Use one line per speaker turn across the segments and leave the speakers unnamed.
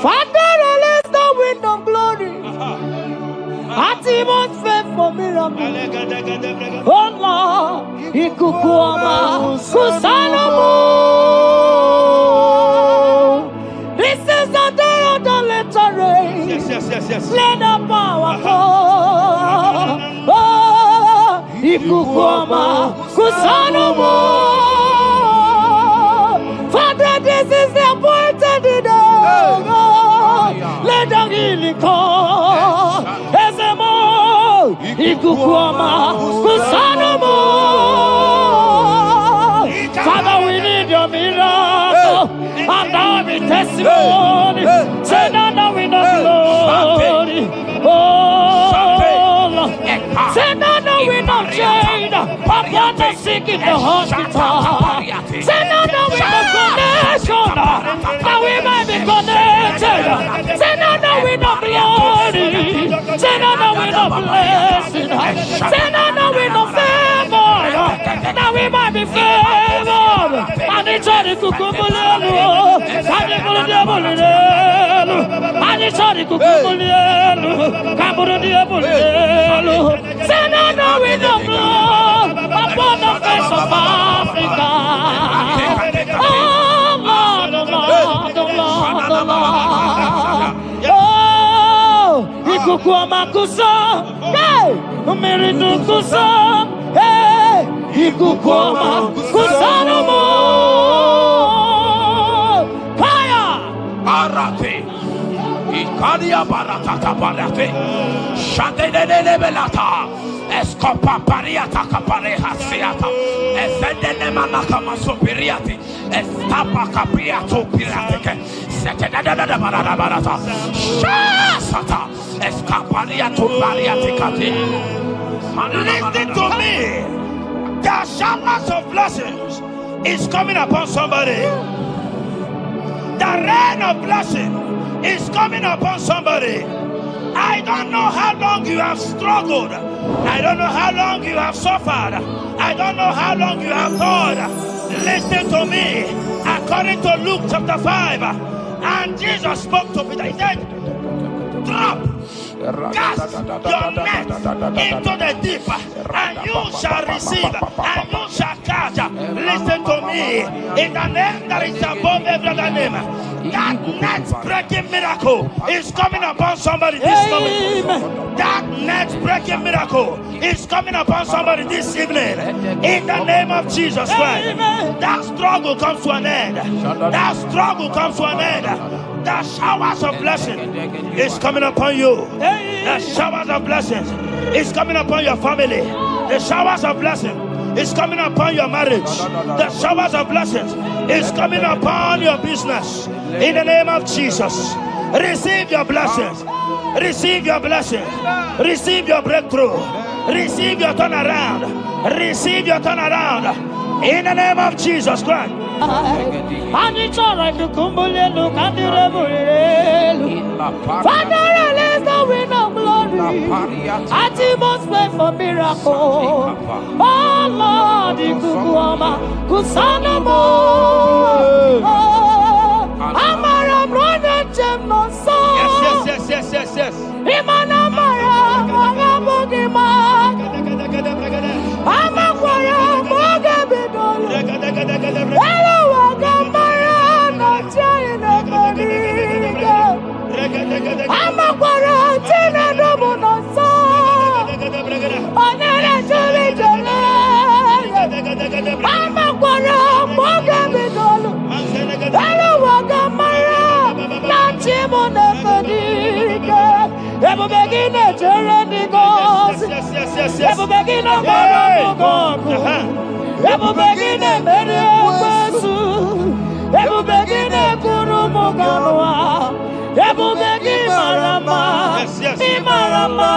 Father, release the wind of glory. Atmosphere for miracle. Oh Lord, ikukuama kusanomo. This is the day of the letter rain.
Yes.
Let the power come. Oh, ikukuama kusanomo. Father, this is the appointed day. Let the healing come. Ezemo, ikukuama kusanomo. Father, we need your miracle. And now we testimony. Say now we know glory. Oh, Lord. Say now we know chain. Upon the sick in the hospital. Say now we know connection. Now we might be connected. Say now we know glory. Say now we know blessing. Say now we know favor. Now we might be favored. And it's all the kukumulelu. And it's all the diabolelu. And it's all the kukumulelu. Kaburu diabolelu. Say now we know blood upon the face of Africa. Oh Lord, oh Lord, oh Lord, oh Lord. Oh, ikukuama kusa, hey, umiridu kusa, hey, ikukuama kusa no more. Fire,
Arate, Ikadia Baratata Barate, Shadene Belata. Escopa pariata capareja seata, Efendene manaka masopiriati, Estapa capriato pirate, Setadada barata, Shasata, Escapariato bariaticati.
Listen to me. The showers of blessings is coming upon somebody. The rain of blessing is coming upon somebody. I don't know how long you have struggled. I don't know how long you have suffered. I don't know how long you have thought. Listen to me. According to Luke chapter 5, and Jesus spoke to Peter. He said, drop, cast your net into the deep, and you shall receive, and you shall catch. Listen to me. In the name that is above every other name, that net breaking miracle is coming upon somebody this moment. That net breaking miracle is coming upon somebody this evening. In the name of Jesus Christ. That struggle comes to an end. That struggle comes to an end. The showers of blessing is coming upon you. The showers of blessings is coming upon your family. The showers of blessing is coming upon your marriage. The showers of blessings is coming upon your business. In the name of Jesus, receive your blessings. Receive your blessings. Receive your breakthrough. Receive your turnaround. Receive your turnaround. In the name of Jesus Christ.
And it's all right to kumbulelu kandirelu. Father, release the wind of glory. Atmosphere for miracle. Oh Lord, ikukuama kusanamo. Amara brother Jem no so.
Yes.
Imana mara magabogima. Amakwara mogabidolo. Hello, wagamara no chayina bodiga. Amakwara tina domo no so. Onere jole jole. Amakwara mogabidolo. Hello, wagamara no chimona bodiga. Ebu begine jere goes. Ebu begine mara gogo. Ebu begine mere kwesu. Ebu begine kuru muganwa. Ebu begine marama. Imarama.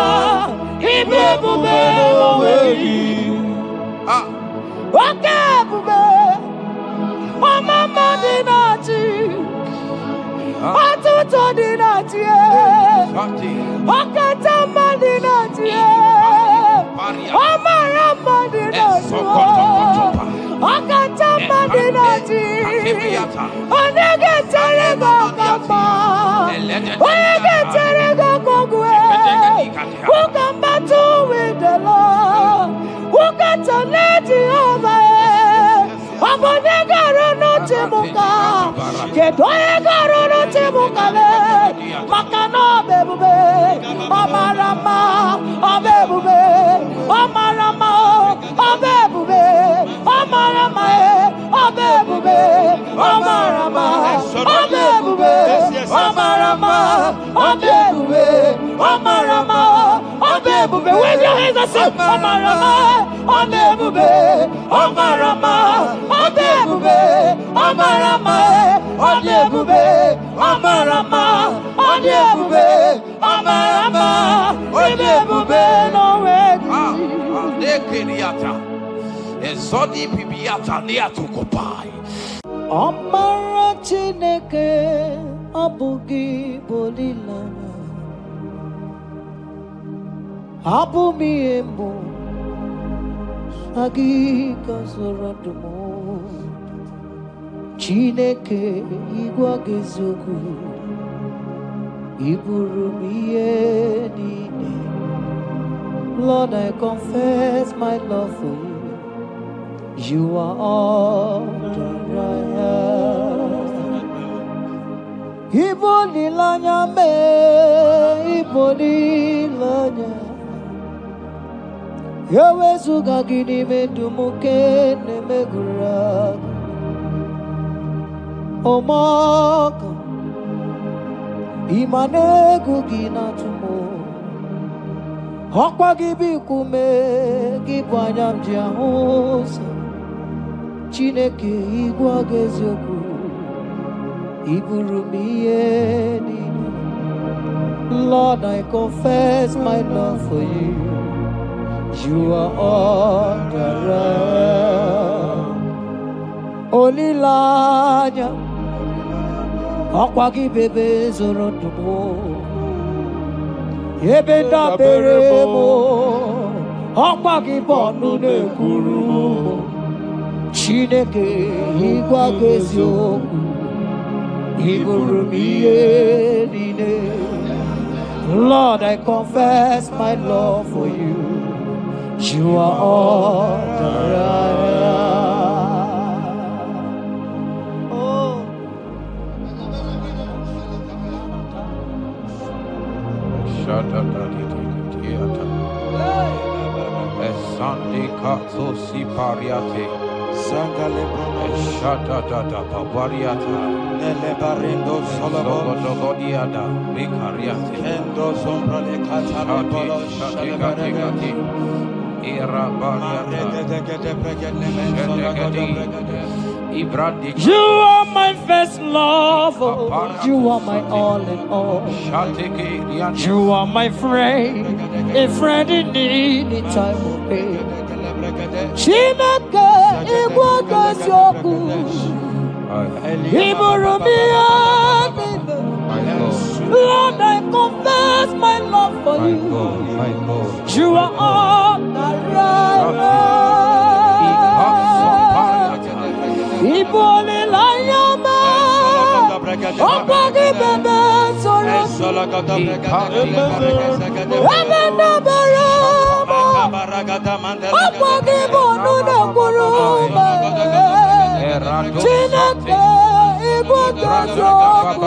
Ibebu beweyi. Oke ebube. Omama dinati. Atuto dinati. Okatama dinati. Omarama dinati. Okatama dinati. Onege tere gokama. Oye ketere gokogwe. Who can battle with the Lord? Who can turn Jehovah? Abonega rono temuka. Kedoye garono temuka le. Makano bebube. Amarama. Abebube. Amarama. Abebube. Amarama. Abebube. Amarama. Abebube. Amarama. Abebube. Amarama. Abebube. Wave your hands and say Amarama. Abebube. Amarama. Abebube. Amarama. Abebube. Amarama. Abebube. Amarama. Abebube. No way.
Nekeriata. Ezodi bibiata niatukopai.
Amara Chineke abugi bolilana. Abumi embo agi kasorodumo. Chineke igwa gezoku iburumiye nine. Lord, I confess my love for you. You are all that I have. Ibonilanya me, ibonilanya. Yewe suga gini me dumuke ne megura. Omaka, imane kugina tumo. Hokwa gibi kume, gibanyam jiahosa. Chineke igwa gezoku iburumiye nini. Lord, I confess my love for you. You are all that I am. Olilanya akwagi bebe zorondumo. Yebenda beremo akwagi bonu nekuru. Chineke igwa gezoku iburumiye nine. Lord, I confess my love for you. You are all that I am. Oh.
Esandi katso si pariate.
Sangale
Shata tata papariata.
Nele barindo solabo.
Sogodiada. Ricariate.
Endo sombra le catale polo.
Shati. Era bariata.
You are my first love. You are my all in all. You are my friend, a friend in need in time of pain. Chineke igwa gezoku iburumiye nine. Lord, I confess my love for you. You are all that I am. Ibole layama, okwagi bebe soro. Ebenda berama, okwagi bonu nekuruma. Chineke igwa gezoku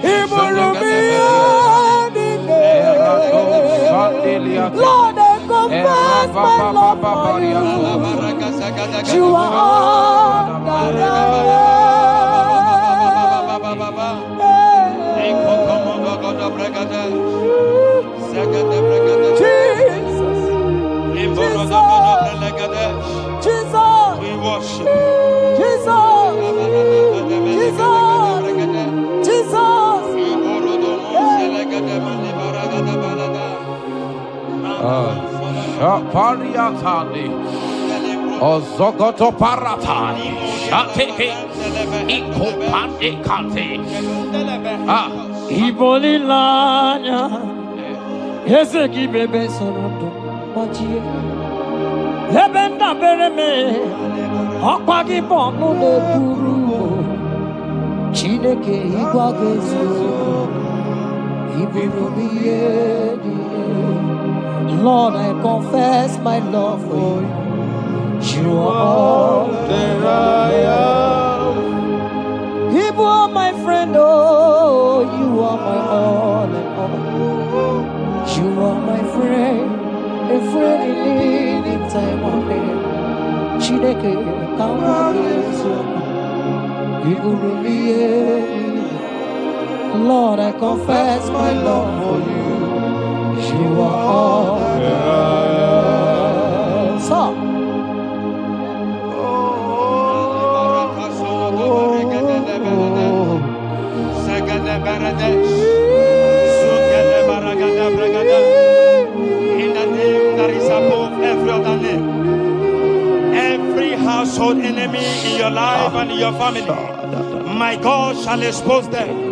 iburumiye nine. Lord, I confess my love for you. You are all that I Jesus, we worship Jesus,
Pariatani. Ozogoto paratai. Shateke. Ikopande kante.
Ibolilanya. Yeseki bebe sorondo. Majie. Ebenda bereme. Okwagi bonu ne kuru. Chineke igwagezo Iburubiedi. Lord, I confess my love for you. You are all that I am. You are my friend, oh, you are my all and all. You are my friend, a friend in need in time of need. Chineke igwagezo Iburubiedi. Lord, I confess my love for you. You are all that I am. So,
in the name that is above every other name, every household enemy in your life and in your family, my God shall expose them.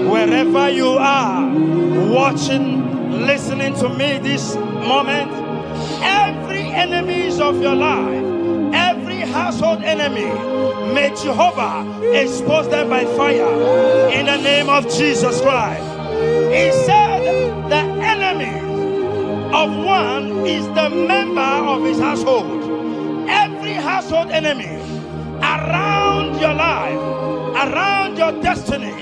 Wherever you are, watching, listening to me this moment, every enemies of your life, every household enemy, may Jehovah expose them by fire in the name of Jesus Christ. He said the enemy of one is the member of his household. Every household enemy around your life, around your destiny,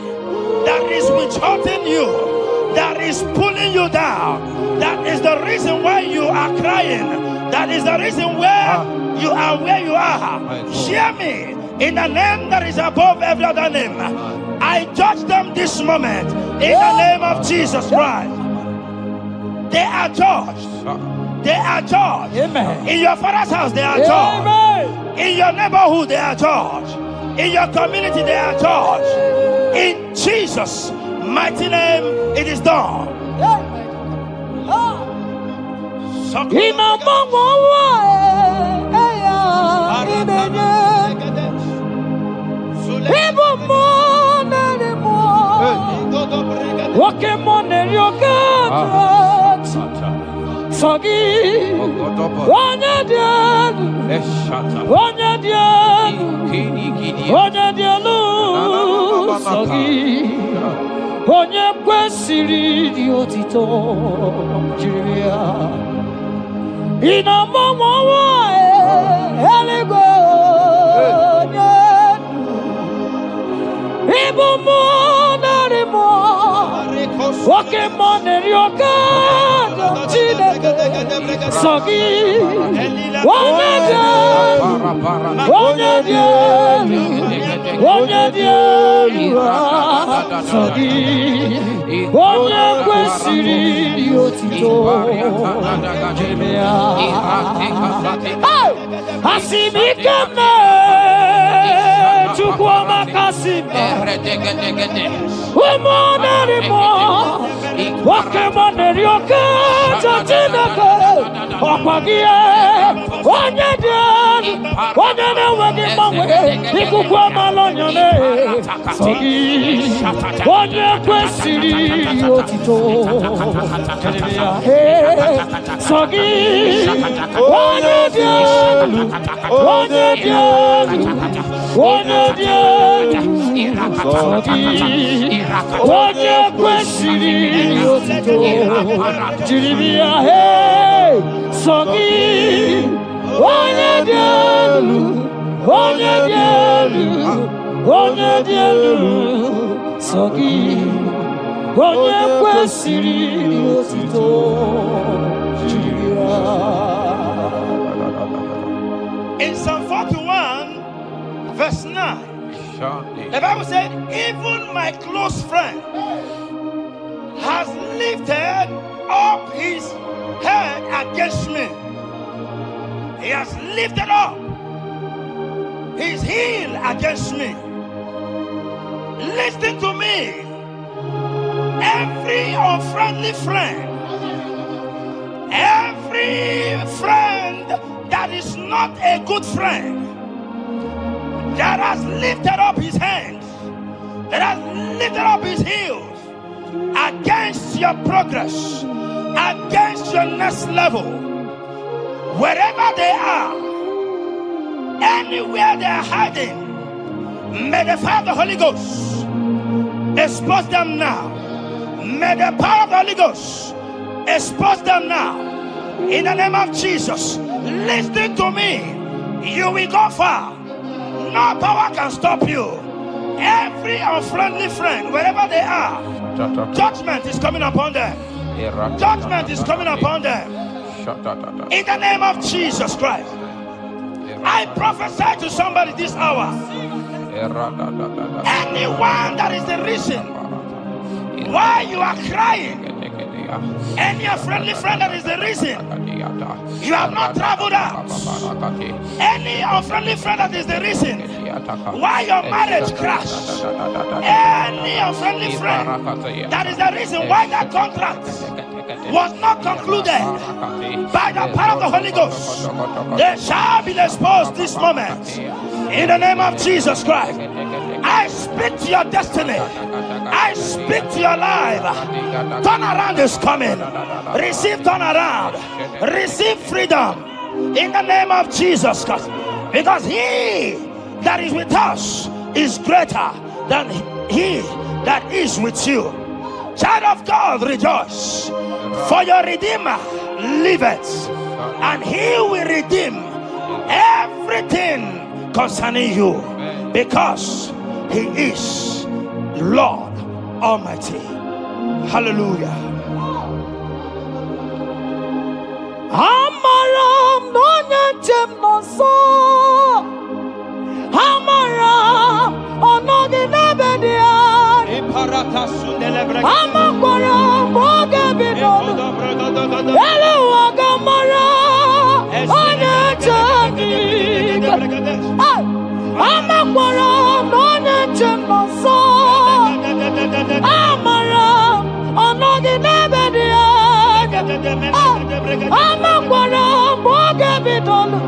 that is withholding you, that is pulling you down, that is the reason why you are crying, that is the reason where you are where you are. Hear me, in the name that is above every other name, I judge them this moment in the name of Jesus Christ. They are judged. They are judged.
Amen.
In your father's house, they are judged. In your neighborhood, they are judged. In your community, they are judged. In Jesus' mighty name, it is done.
Onye kwesịrị dị otito jiri ya ịnọmọmọwa eluigwe onye ịbụ mmụọ narị mmụọ nwoke mmụọ na-eri oke Chineke sọ gị onye dị elu onye dị elu onye dị elu sọ gị onye kwesịrị dị otito jiri ya asị m ike Chukwuma kasime ụmụ narị mmụọ nwoke mmụọ na-eri oke Chineke ọkwa gị onye dị elu onye na-enweghị mgbanwe ikuku amala onyone sọ gị onye kwesịrị otito sọ gị onye dị elu onye dị elu onye dị elu sọ gị onye kwesịrị otito jiri bịa sọ gị onye dị elu onye dị elu onye dị elu sọ gị onye kwesịrị otito jiri bịa.
In Psalm 41 verse 9, the Bible said, even my close friend has lifted up his head against me. He has lifted up his heel against me. Listen to me. Every unfriendly friend, every friend that is not a good friend, that has lifted up his hands, that has lifted up his heels against your progress, against your next level, wherever they are, anywhere they are hiding, may the fire of the Holy Ghost Expose them now. May the power of the Holy Ghost expose them now. In the name of Jesus. Listen to me. You will go far. No power can stop you. Every unfriendly friend, wherever they are, judgment is coming upon them. Judgment is coming upon them. In the name of Jesus Christ. I prophesy to somebody this hour. Anyone that is the reason why you are crying, any friendly friend that is the reason you have not traveled out, any unfriendly friend that is the reason why your marriage crashed, any unfriendly friend that is the reason why that contract was not concluded, by the power of the Holy Ghost, they shall be exposed this moment. In the name of Jesus Christ, I speak to your destiny. I speak to your life. Turnaround is coming. Receive turnaround. Receive freedom. In the name of Jesus Christ. Because he that is with us is greater than he that is with you. Child of God, rejoice. For your Redeemer liveth, and he will redeem everything concerning you, because he is Lord Almighty. Hallelujah.
Amaram nonyenchem noso. Amaram onoginebedia. Amaram bogebidodo. Elu agamara onyenchem. Amaram nonyenchem noso. Amaram onoginebedia. Amaram bogebidodo.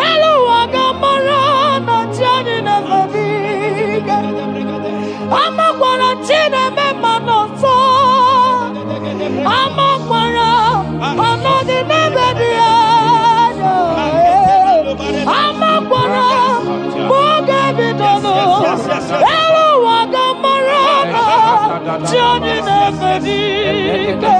Elu agamara nanchani neveviga. Amaram chine memanoso. Amaram onoginebedia. Amaram bogebidodo. Elu agamara nanchani neveviga.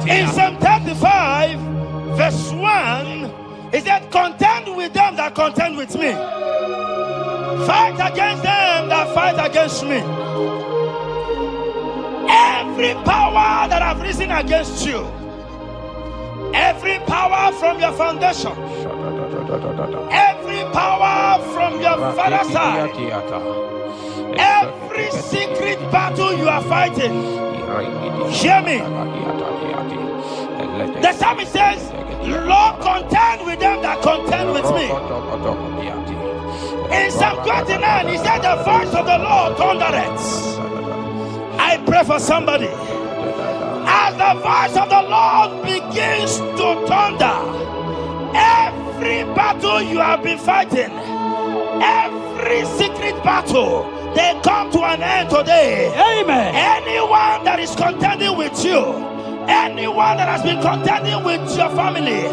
In Psalm 35, verse 1, it said, contend with them that contend with me. Fight against them that fight against me. Every power that have risen against you, every power from your foundation, every power from your father's side, every secret battle you are fighting, hear me. The psalmist says, Lord, contend with them that contend with me. In Psalm 29, he said, the voice of the Lord thundereth. I pray for somebody. As the voice of the Lord begins to thunder, every battle you have been fighting, every secret battle, they come to an end today.
Amen.
Anyone that is contending with you, anyone that has been contending with your family,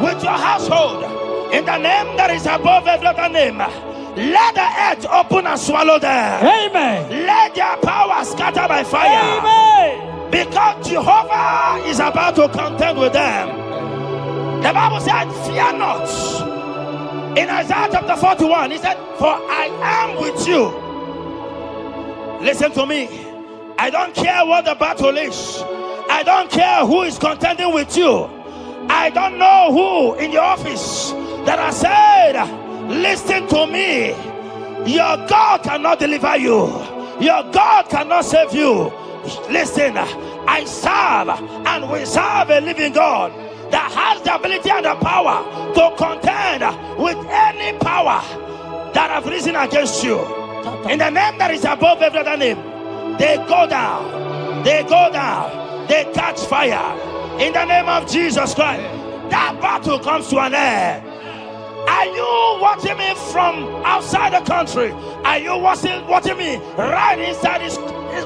with your household, in the name that is above every other name, let the earth open and swallow them.
Amen.
Let their power scatter by fire.
Amen.
Because Jehovah is about to contend with them. The Bible said, fear not. In Isaiah chapter 41, he said, for I am with you. Listen to me. I don't care what the battle is. I don't care who is contending with you. I don't know who in your office that has said, listen to me. Your God cannot deliver you. Your God cannot save you. Listen, I serve and we serve a living God that has the ability and the power to contend with any power that have risen against you. In the name that is above every other name, they go down. They go down. They catch fire. In the name of Jesus Christ, that battle comes to an end. Are you watching me from outside the country? Are you watching me right inside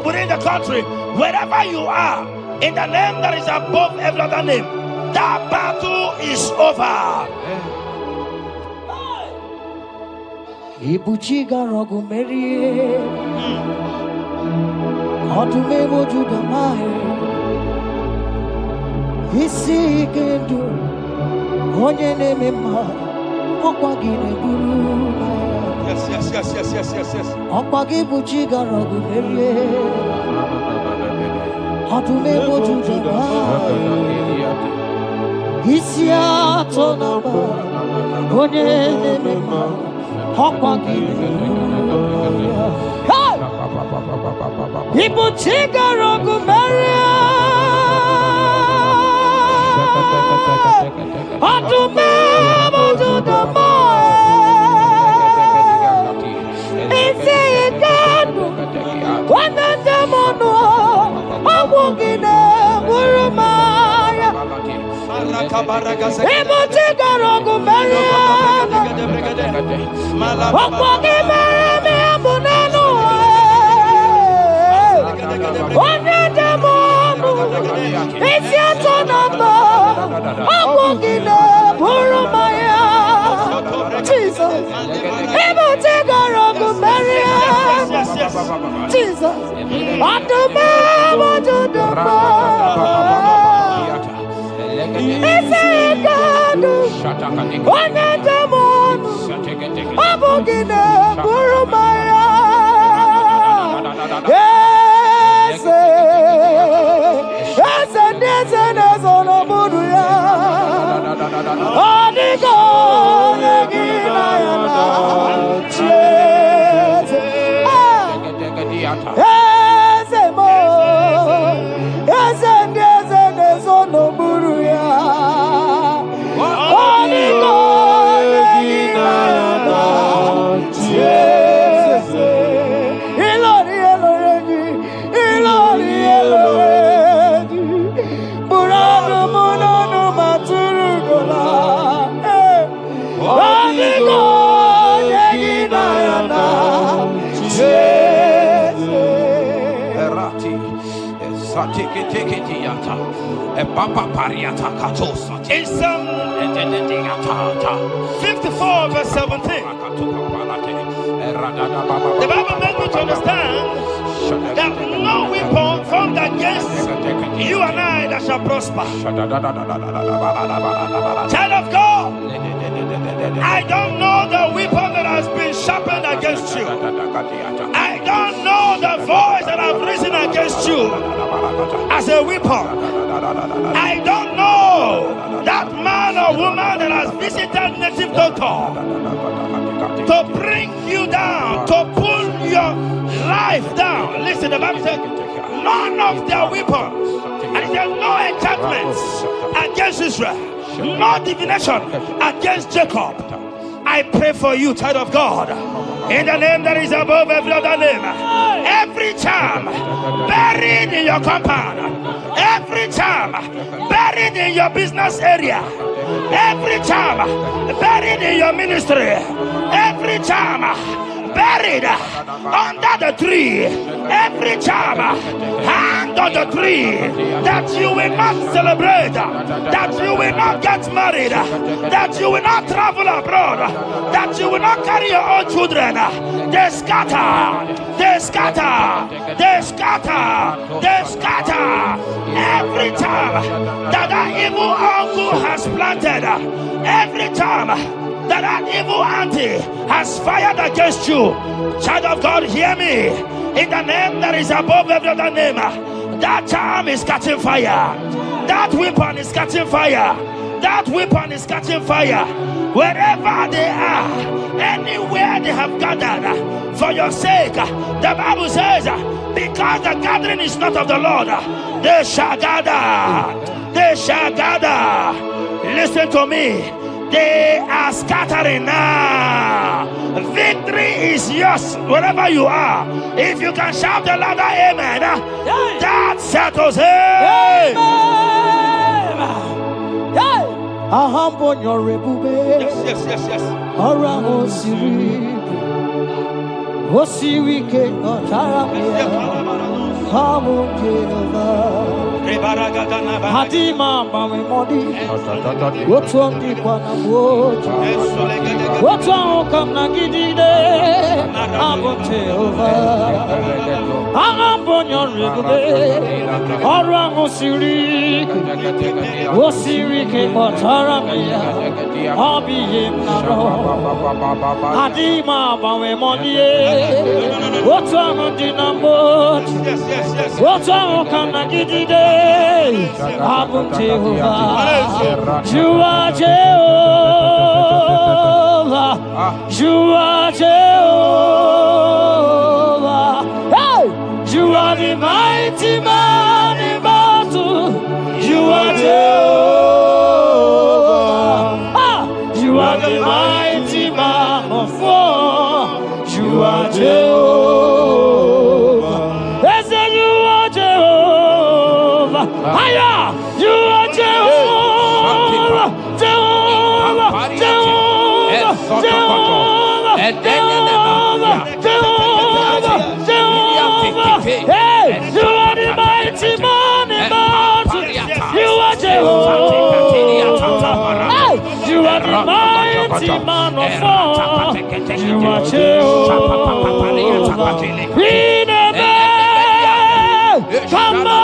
within the country? Wherever you are, in the name that is above every other name, that battle is over.
Ibuchiga rogu merie, odume wojuda mai, isi kendu, onye neme ma, okwagine buru.
Yes.
Okwagi buchiga rogu merie, odume wojuda mai, isi atona ma, onye neme ma. People take a rock of Maria. To the it's a God. One of them on I'm walking People take a rock of Maria. Jesus,
in Psalm 54 verse 17, the Bible makes me to understand that no weapon formed against you and I that shall prosper. Child of God, I don't know the weapon that has been sharpened against you. I don't know the voice that has risen against you as a weapon. I don't know that man or woman that has visited native doctor to bring you down, to pull your life down. Listen, the Bible said, none of their weapons, and it said no enchantments against Israel, no divination against Jacob. I pray for you, child of God, in the name that is above every other name. Every charm buried in your compound, every charm buried in your business area, every charm buried in your ministry, every charm buried under the tree, every charm hang on the tree, that you will not celebrate, that you will not get married, that you will not travel abroad, that you will not carry your own children. They scatter, they scatter, they scatter, they scatter. Every time that evil uncle has planted, every time that evil auntie has fired against you, child of God, hear me. in the name that is above every other name. That charm is catching fire. That weapon is catching fire. That weapon is catching fire. Wherever they are, anywhere they have gathered for your sake, the Bible says, because the gathering is not of the Lord, they shall gather. They shall gather. Listen to me. They are scattering now. Victory is yours wherever you are. If you can shout the louder amen, that settles it. Yes.
Hadima mami modi, what's on the Panaboja? What's on come Nagide? I'm on your river, Orango Siri, Osiri came on Taramia, Hobby him Hadima mami modi, what's on the number? What's on come Nagide? Abu Jehovah, you are Jehovah, you are Jehovah. Hey, you are the mighty man in battle. You are Jehovah. You are the mighty man of war. You are Jehovah. Yes, you are Jehovah. Higher! You are Jehovah! Jehovah! Jehovah! Jehovah! Jehovah! Jehovah! Hey! You are the mighty man in battle! You are Jehovah! Hey! You are the mighty man of war! You are Jehovah! In the come on!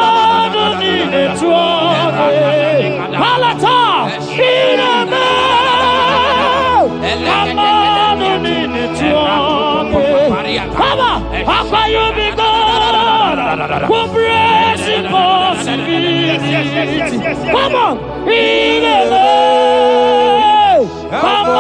Malata, Come you be God? Who brings impossibility? Come on, come on,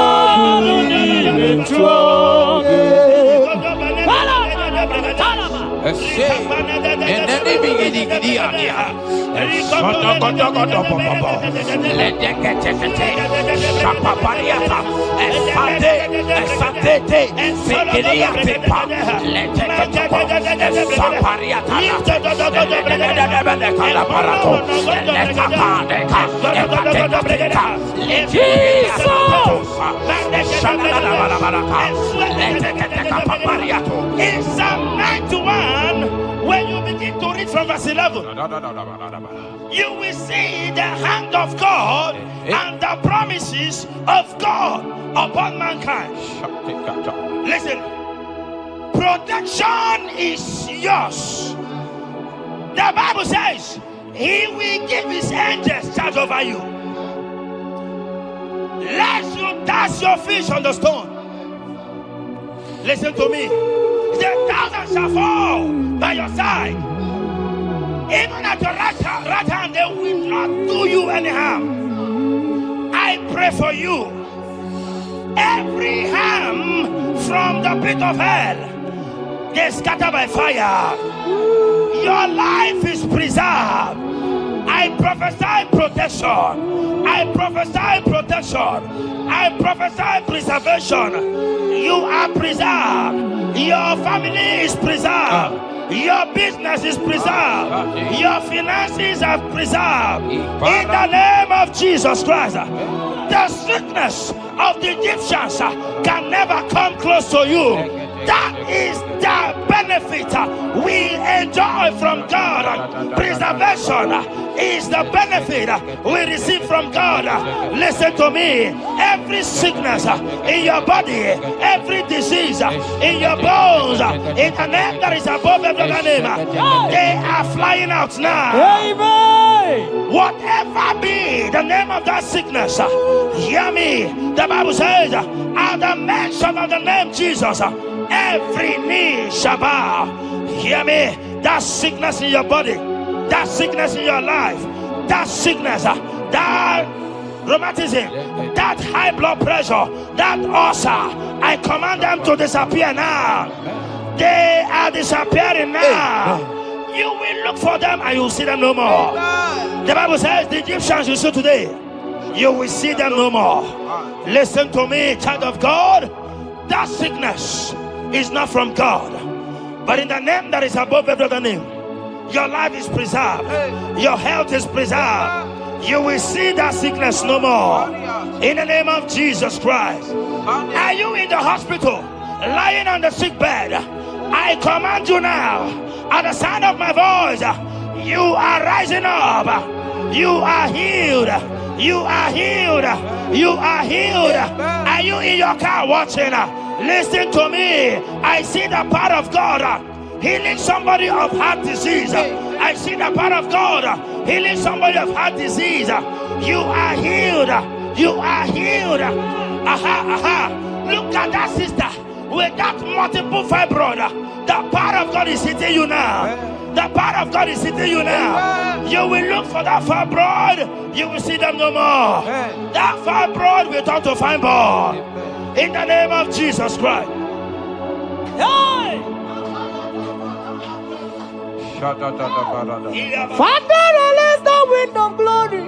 in Psalm 91, when you begin to read from verse 11, you will see the hand of God and the promises of God upon mankind. Listen, protection is yours. The Bible says He will give His angels charge over you, lest you dash your fish on the stone. Listen to me. The thousand shall fall by your side, even at your right hand, they will not do you any harm. I pray for you. Every harm from the pit of hell, they scatter by fire. Your life is preserved. I prophesy protection. I prophesy protection. I prophesy preservation. You are preserved. Your family is preserved. Your business is preserved. Your finances are preserved. In the name of Jesus Christ. The sickness of the Egyptians can never come close to you. That is the benefit we enjoy from God. Preservation is the benefit we receive from God. Listen to me. Every sickness in your body, every disease in your bones, in the name that is above every other name, they are flying out now. Amen. Whatever be the name of that sickness, hear me. The Bible says, at the mention of the name Jesus, every knee shall bow. Hear me. That sickness in your body, that sickness in your life, that sickness, that rheumatism, that high blood pressure, that ulcer, I command them to disappear now. They are disappearing now. You will look for them and you will see them no more. The Bible says the Egyptians you see today, you will see them no more. Listen to me, child of God. That sickness is not from God, but in the name that is above every other name, your life is preserved, your health is preserved. You will see that sickness no more. In the name of Jesus Christ. Are you in the hospital, lying on the sick bed? I command you now, at the sound of my voice, you are rising up. You are healed. You are healed. You are healed. Are you in your car watching? Listen to me. I see the power of God healing somebody of heart disease. I see the power of God healing somebody of heart disease. You are healed. You are healed. Look at that sister with that multiple fibroid. The power of God is hitting you now. The power of God is hitting you now. You will look for that fibroid. You will see them no more. That fibroid will turn to fibroid. In the name of Jesus Christ.
Father, release the wind of glory.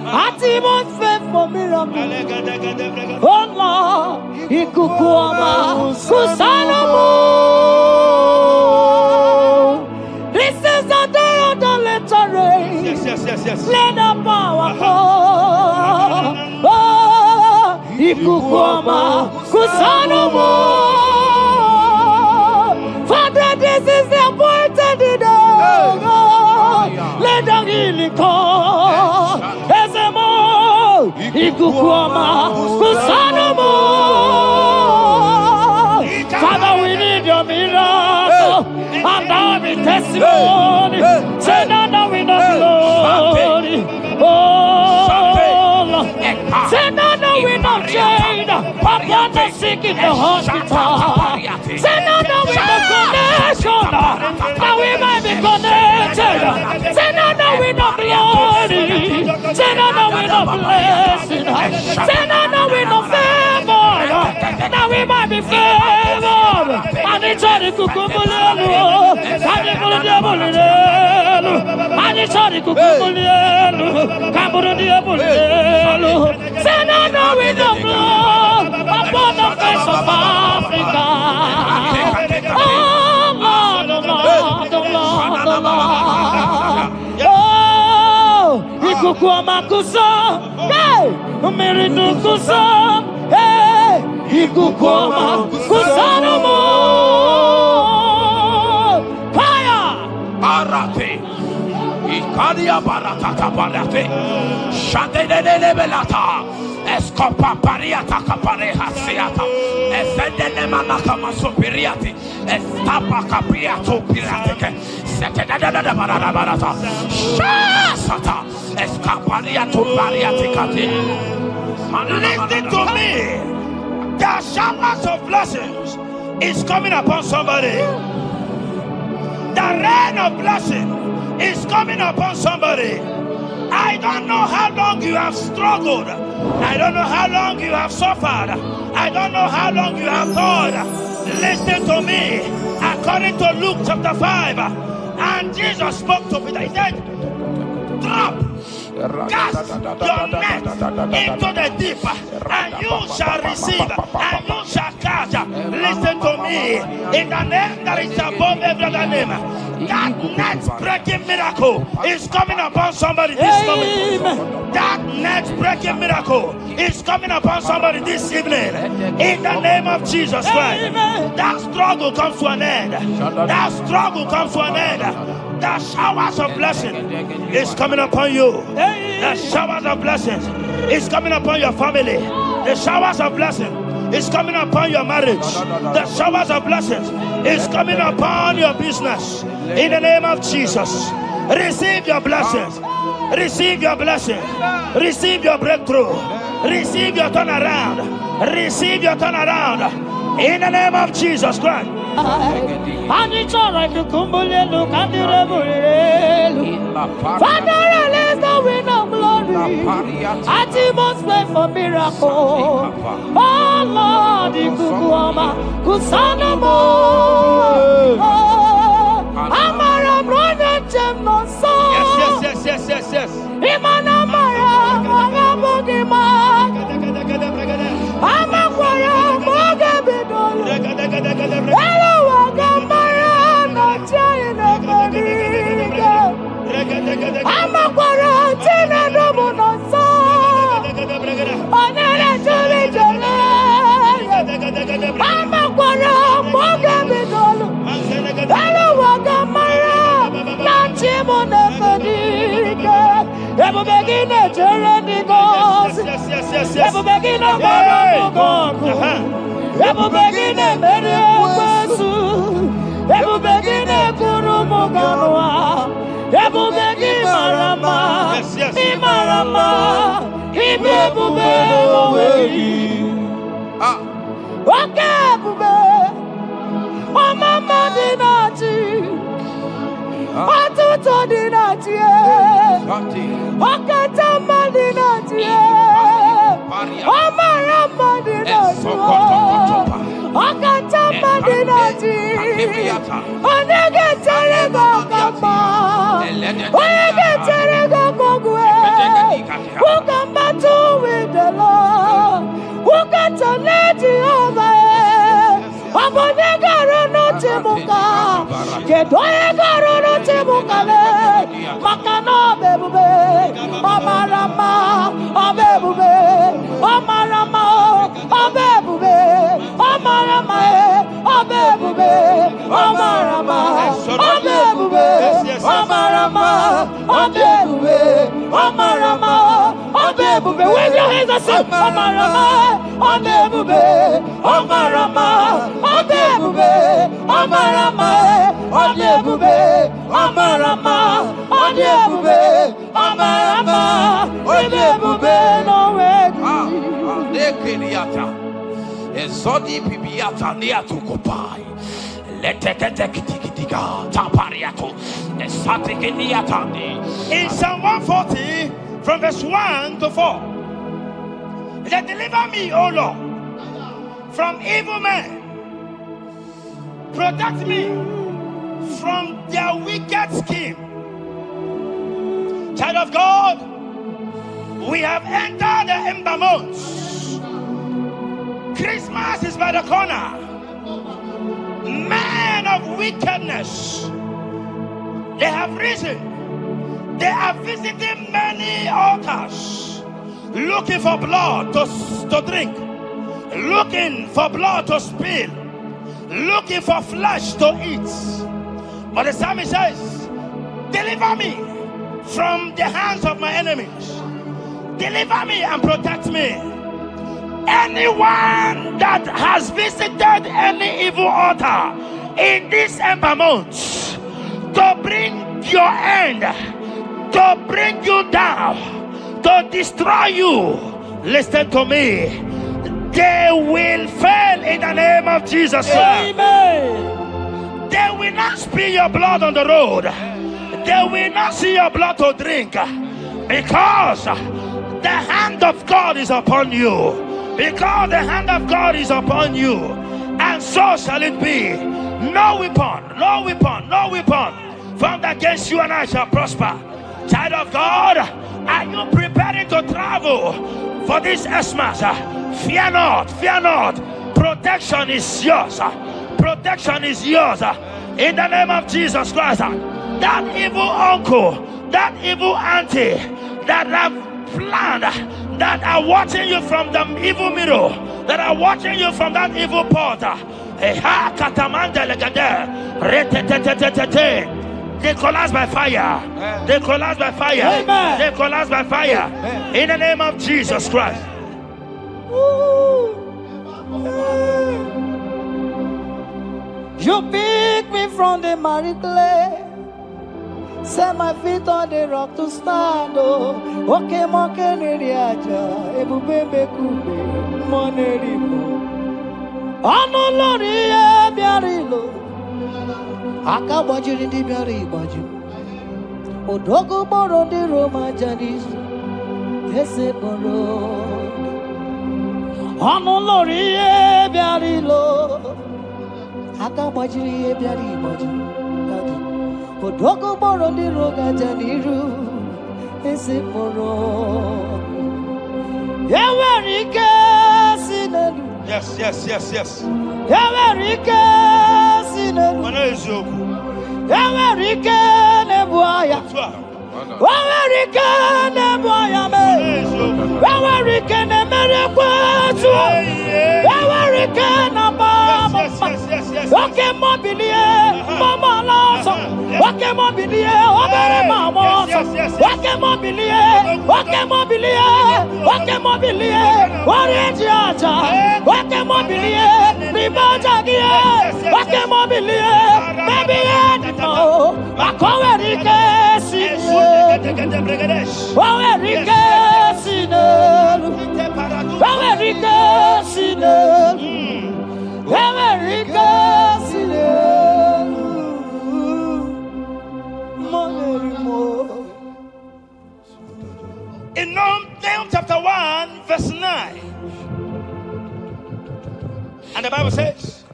Atmosphere for miracle. Oh Lord, ikukuama kusanomo. This is the day of the letter rain.
Yes.
Let the power fall. Oh, ikukuama kusanomo. Father, this is the appointed day. Let the healing come. Ezemo, ikukuama kusanomo. Father, we need your miracle. And now we testimony. Say now we know glory. Oh, Lord. Say now we know change. Upon the sick in the hospital. Say now we know connection. Now we might be connected. Say now we know glory. Say now we know blessing. Say now we know favor. Now we might be favored. And it's all the kukumulelu. And it's all the diabulelu. And it's all the kukumulelu. Kaburu diabulelu. Say now we know blood upon the face of Africa. Oh Lord, oh Lord, oh Lord, oh Lord. Oh, ikukuama kusa, hey, umiridu kusa, hey, ikukuama kusa no more. Fire!
Arate. Ikadia baratata barate. Shadene belata. Escopa pariata capareha seata. Efendene manaka masopiriati. Estapa capriato pirate. Setedada barata. Shasata. Escapariato bariati cati.
Listen to me. The showers of blessings is coming upon somebody. The rain of blessing is coming upon somebody. I don't know how long you have struggled. I don't know how long you have suffered. I don't know how long you have thought. Listen to me. According to Luke chapter 5, and Jesus spoke to Peter. He said, drop, cast your net into the deep, and you shall receive, and you shall catch. Listen to me. In the name that is above every other name, that net breaking miracle is coming upon somebody this moment. That net breaking miracle is coming upon somebody this evening. In the name of Jesus Christ. That struggle comes to an end. That struggle comes to an end. The showers of blessing is coming upon you. The showers of blessings is coming upon your family. The showers of blessing is coming upon your marriage. The showers of blessings is coming upon your business. In the name of Jesus, receive your blessings. Receive your blessing. Receive your breakthrough. Receive your turnaround. Receive your turnaround. In the name of Jesus Christ.
Father, release the wind of glory. Atmos pray for miracle. Oh Lord, Ikukuama, Kusanamo. Amara Brother Jem no so.
Yes.
Imana Mara, Magabogima. Amakwara, Mogabidolo. Hello, Wagamara, no China, Bodiga. Amakwara, Tina Domo no so. Onere Juli Jole. Amakwara, Mogabidolo. Hello, Wagamara, no China, Bodiga. Ebu begine jereni gosi. Ebu begine gosi. Ebu begine meri ekwesu. Ebu begine kurumu ganwa. Ebu begine marama. Imarama. Ibebube oweyi. Oke ebube. Omama dinati. Atuto dinati. Okatama dinati. Omarama dinati. Okatama dinati. Onege terego kama. Onege terego kogwe. Who can battle with the Lord? Who can challenge Jehovah? Abonega rono temuka. Kedoega rono temuka le. Makano bebube. Omarama. Obebube. Omarama. Obebube. Omarama. Obebube. Omarama. Obebube. Omarama. Obebube. Omarama. Obebube. Wave your hands and say Omarama. Obebube. Omarama. Obebube. Omarama. Obebube. Omarama. Obebube. Omarama. Obebube. No way.
Ezodi pibiata niatu kopai. Leteketekitikitika tapariato. Esatikiniatandi.
In Psalm 140, from verse 1 to 4. He said, deliver me, O Lord, from evil men. Protect me from their wicked scheme. Child of God, we have entered the ember months. Christmas is by the corner. Men of wickedness, they have risen. They are visiting many altars, looking for blood to drink, looking for blood to spill, looking for flesh to eat. But the psalmist says, deliver me from the hands of my enemies. Deliver me and protect me. Anyone that has visited any evil altar in this ember month to bring your end, to bring you down, to destroy you, listen to me, they will fail in the name of Jesus.
Amen.
They will not spill your blood on the road. They will not see your blood to drink, because the hand of God is upon you. Because the hand of God is upon you, and so shall it be. No weapon formed against you and I shall prosper. Child of God, are you preparing to travel for this Xmas? Fear not. Protection is yours. Protection is yours. In the name of Jesus Christ. That evil uncle, that evil auntie that have planned, that are watching you from the evil mirror, that are watching you from that evil portal, they collapse by fire. They collapse by fire.
Amen.
They collapse by fire. In the name of Jesus Christ.
You pick me from the miry clay, set my feet on the rock to stand. Oh, okay, monkey, ebube kube, money. Anolori biarilo. Akabajiri di biari baju. Odogo boro di Roma janis. Ese boro. Anolori biarilo. Akabajiri biari baju. Odogo boro di Roma janiru. Ese boro. Yawarike sinelu.
Yes.
Yawarike sinelu. Yawarike nebuaya. Yawarike nebuaya me. Yawarike nemerekwetu. Yawarike nabama. Oke mobilie mama laso. Oke mobilie obere mama. Oke mobilie. Orange aja. Oke mobilie. Ribajagie. Oke mobilie. Baby edimo. Akowerike sine. Owerike sine. Owerike sine. Owerike sine.
In Nahum chapter 1, verse 9. And the Bible says,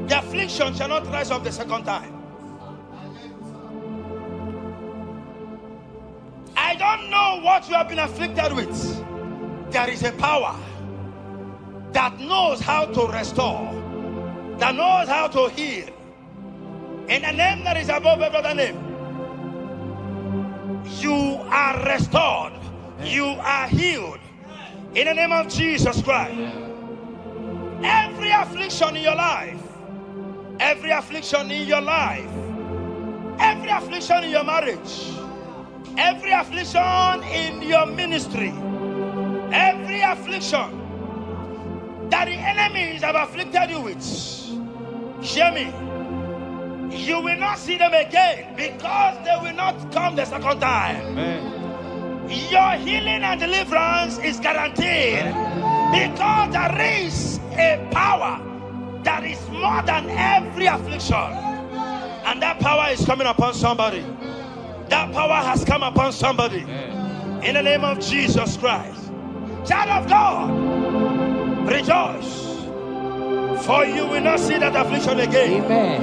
the affliction shall not rise up the second time. I don't know what you have been afflicted with. There is a power that knows how to restore, that knows how to heal. In a name that is above every other name, you are restored. You are healed in the name of Jesus Christ. Every affliction in your life, every affliction in your life, every affliction in your marriage, every affliction in your ministry, every affliction that the enemies have afflicted you with, hear me, you will not see them again because they will not come the second time. Amen. Your healing and deliverance is guaranteed because there is a power that is more than every affliction, and that power is coming upon somebody. That power has come upon somebody in the name of Jesus Christ. Child of God, rejoice, for you will not see that affliction again. Amen.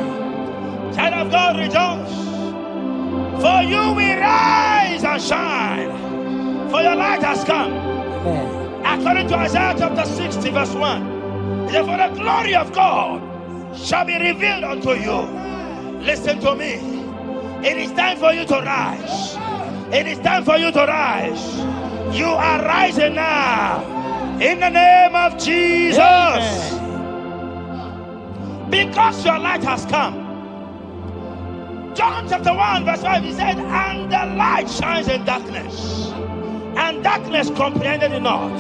Child of God, rejoice, for you will rise and shine. For your light has come. Amen. According to Isaiah chapter 60 verse 1. It says, for the glory of God shall be revealed unto you. Listen to me. It is time for you to rise. It is time for you to rise. You are rising now. In the name of Jesus. Amen. Because your light has come. John chapter 1 verse 5, he said, and the light shines in darkness, and darkness comprehended it not.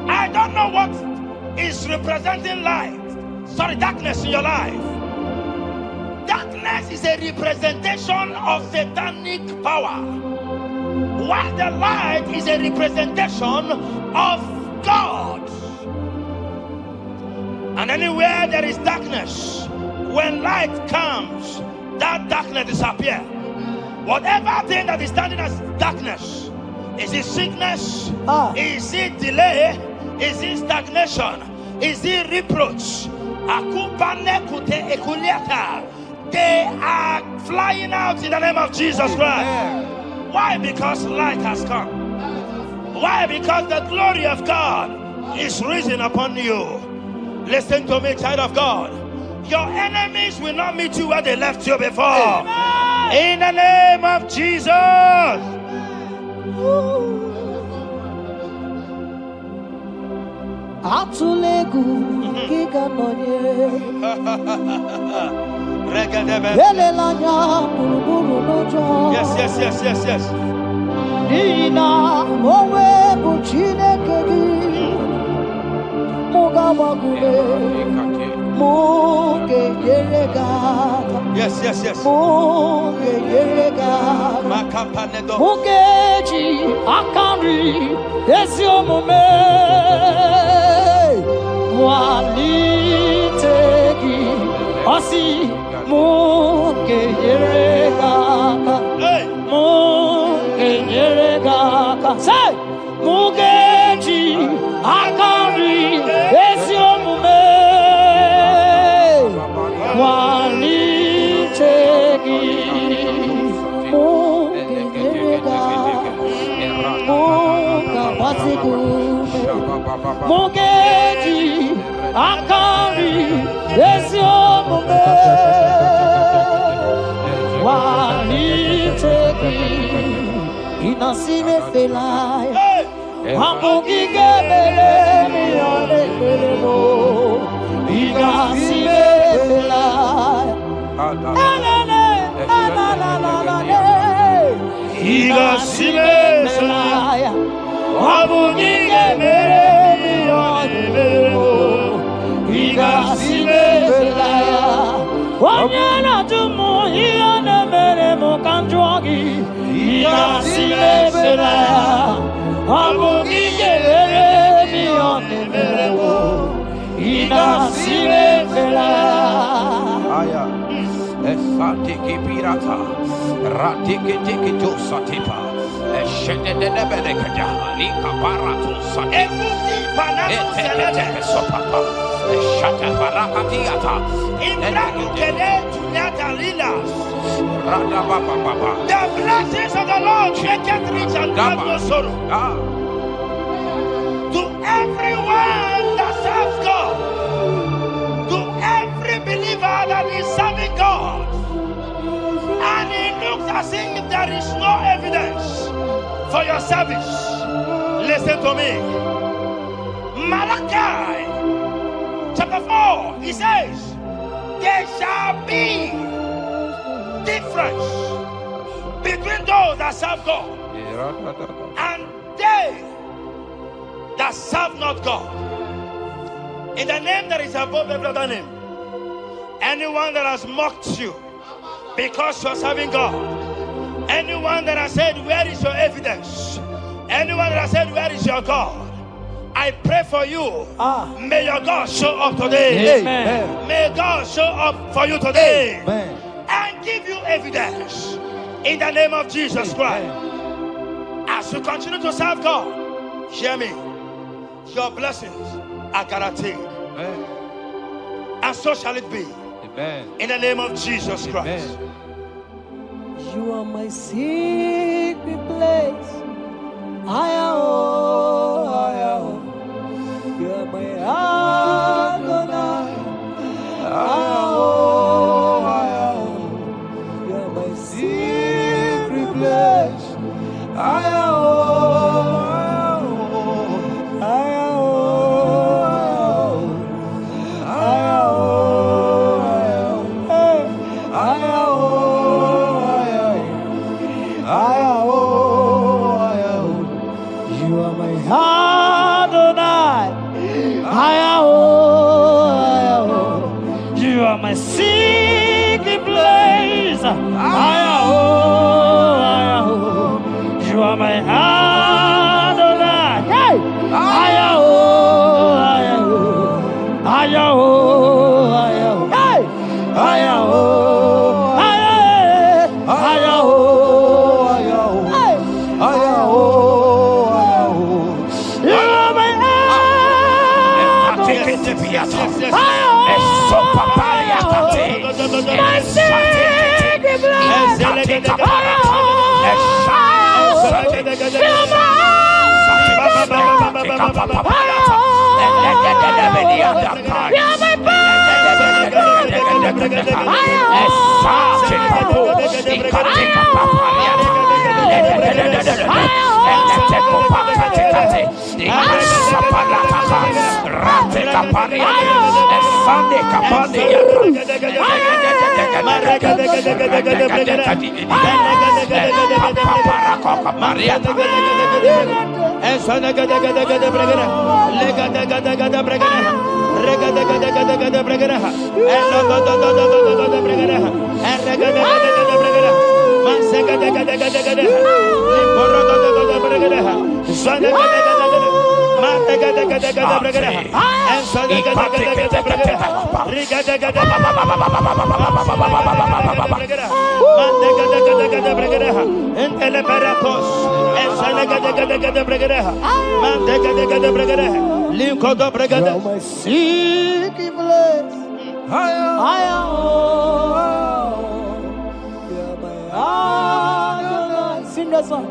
I don't know what is representing light. Sorry, darkness in your life. Darkness is a representation of satanic power, while the light is a representation of God. And anywhere there is darkness, when light comes, that darkness disappears. Whatever thing that is standing as darkness, is it sickness? Is it delay? Is it stagnation? Is it reproach? They are flying out in the name of Jesus Christ. Why? Because light has come. Why? Because the glory of God is risen upon you. Listen to me, child of God. Your enemies will not meet you where they left you before. Amen. In the name of Jesus. Yes. Yes.
Walitegi Asi Muke Yeregaka Muke Yeregaka Say Mugeji Akari Esiomume Walitegi Muke Yeregaka Muka Basigume Mugeji Akari Esiomume Walitegi Inasime Felaya Amugi Gebele Mione Belemo Inasime Felaya Inasime Felaya Amugi Gebele Mione Belemo Inasime Felaya Wanyana Tumu Iane Belemo Kanjwagi Inasime Felaya Amugi Gebele Mione Belemo Inasime Felaya
Esatiki pirata, ratiki tiki to satipa, eshedede berekada, lika barato satipa, eteke sopapa, eshata barakatiata,
Imbraku kede tunyata lilas.
rada baba baba.
The blessings of the Lord make it rich and add no sorrow. To everyone that serves God, to every believer that is serving God, and it looks as if there is no evidence for your service. Listen to me. Malachi chapter 4, he says, there shall be difference between those that serve God and they that serve not God. In the name that is above every other name, anyone that has mocked you because you are serving God, anyone that has said, where is your evidence? Anyone that has said, where is your God? I pray for you. May your God show up today.
Amen.
May God show up for you today.
Amen.
And give you evidence in the name of Jesus Christ. As you continue to serve God, hear me, your blessings are guaranteed. And so shall it be. In the name of Jesus Christ.
You are my secret place. You are my Adonai. You are my secret place. You are my Adonai. You are my secret place. You are my Adonai. Hey! Sing that song.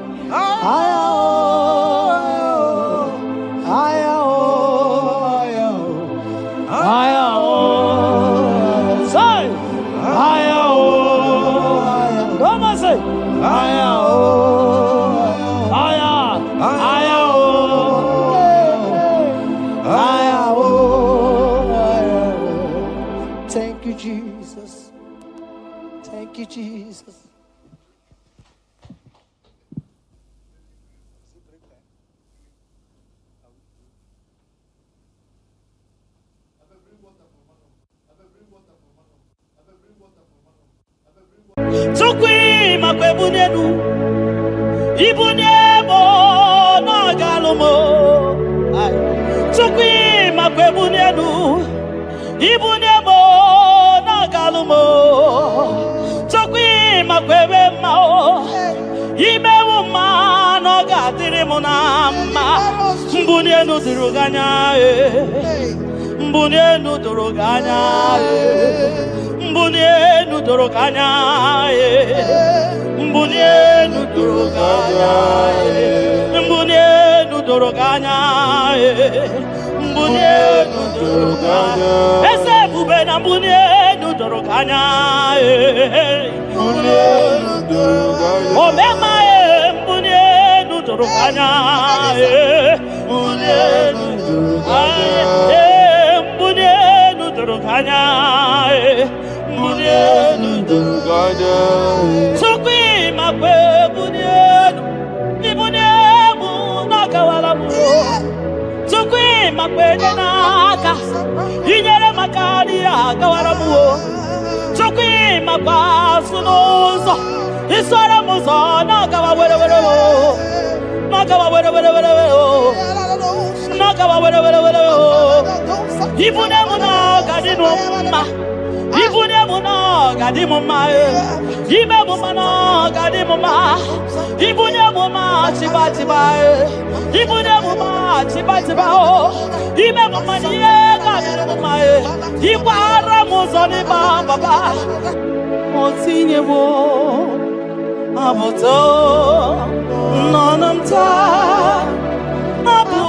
Thank you, Jesus. Thank you, Jesus. Tukwi makwebunenu Ibunebo na galumo Tukwi makwebunenu Ibunebo na galumo Tukwi makwebe mao Imewu ma no gadiri munama Mbunenu duruganya Mbunenu duruganya Mbunenu duruganya Mbunenu duruganya Mbunenu duruganya Mbunenu duruganya Ese bubena mbunenu duruganya Mbunenu duruganya Omema mbunenu duruganya Mbunenu duruganya Mbunenu duruganya Mbunenu duruganya Tukwi makwebunenu Ibunemu nakawalamu Tukwi makwenyenaka Inyere makari akawalamu Tukwi makwasunuzo Isora muzo nakawa were Nakawa were Nakawa were Ibunemu nakadinuma Ibunemu nakadimuma Ibunemu nakadimuma Ibunemu machibatiba Ibunemu machibatiba Ibunemu maniekadimuma Ikwara muzoni baba Motinyewo Amoto Nonamta Abu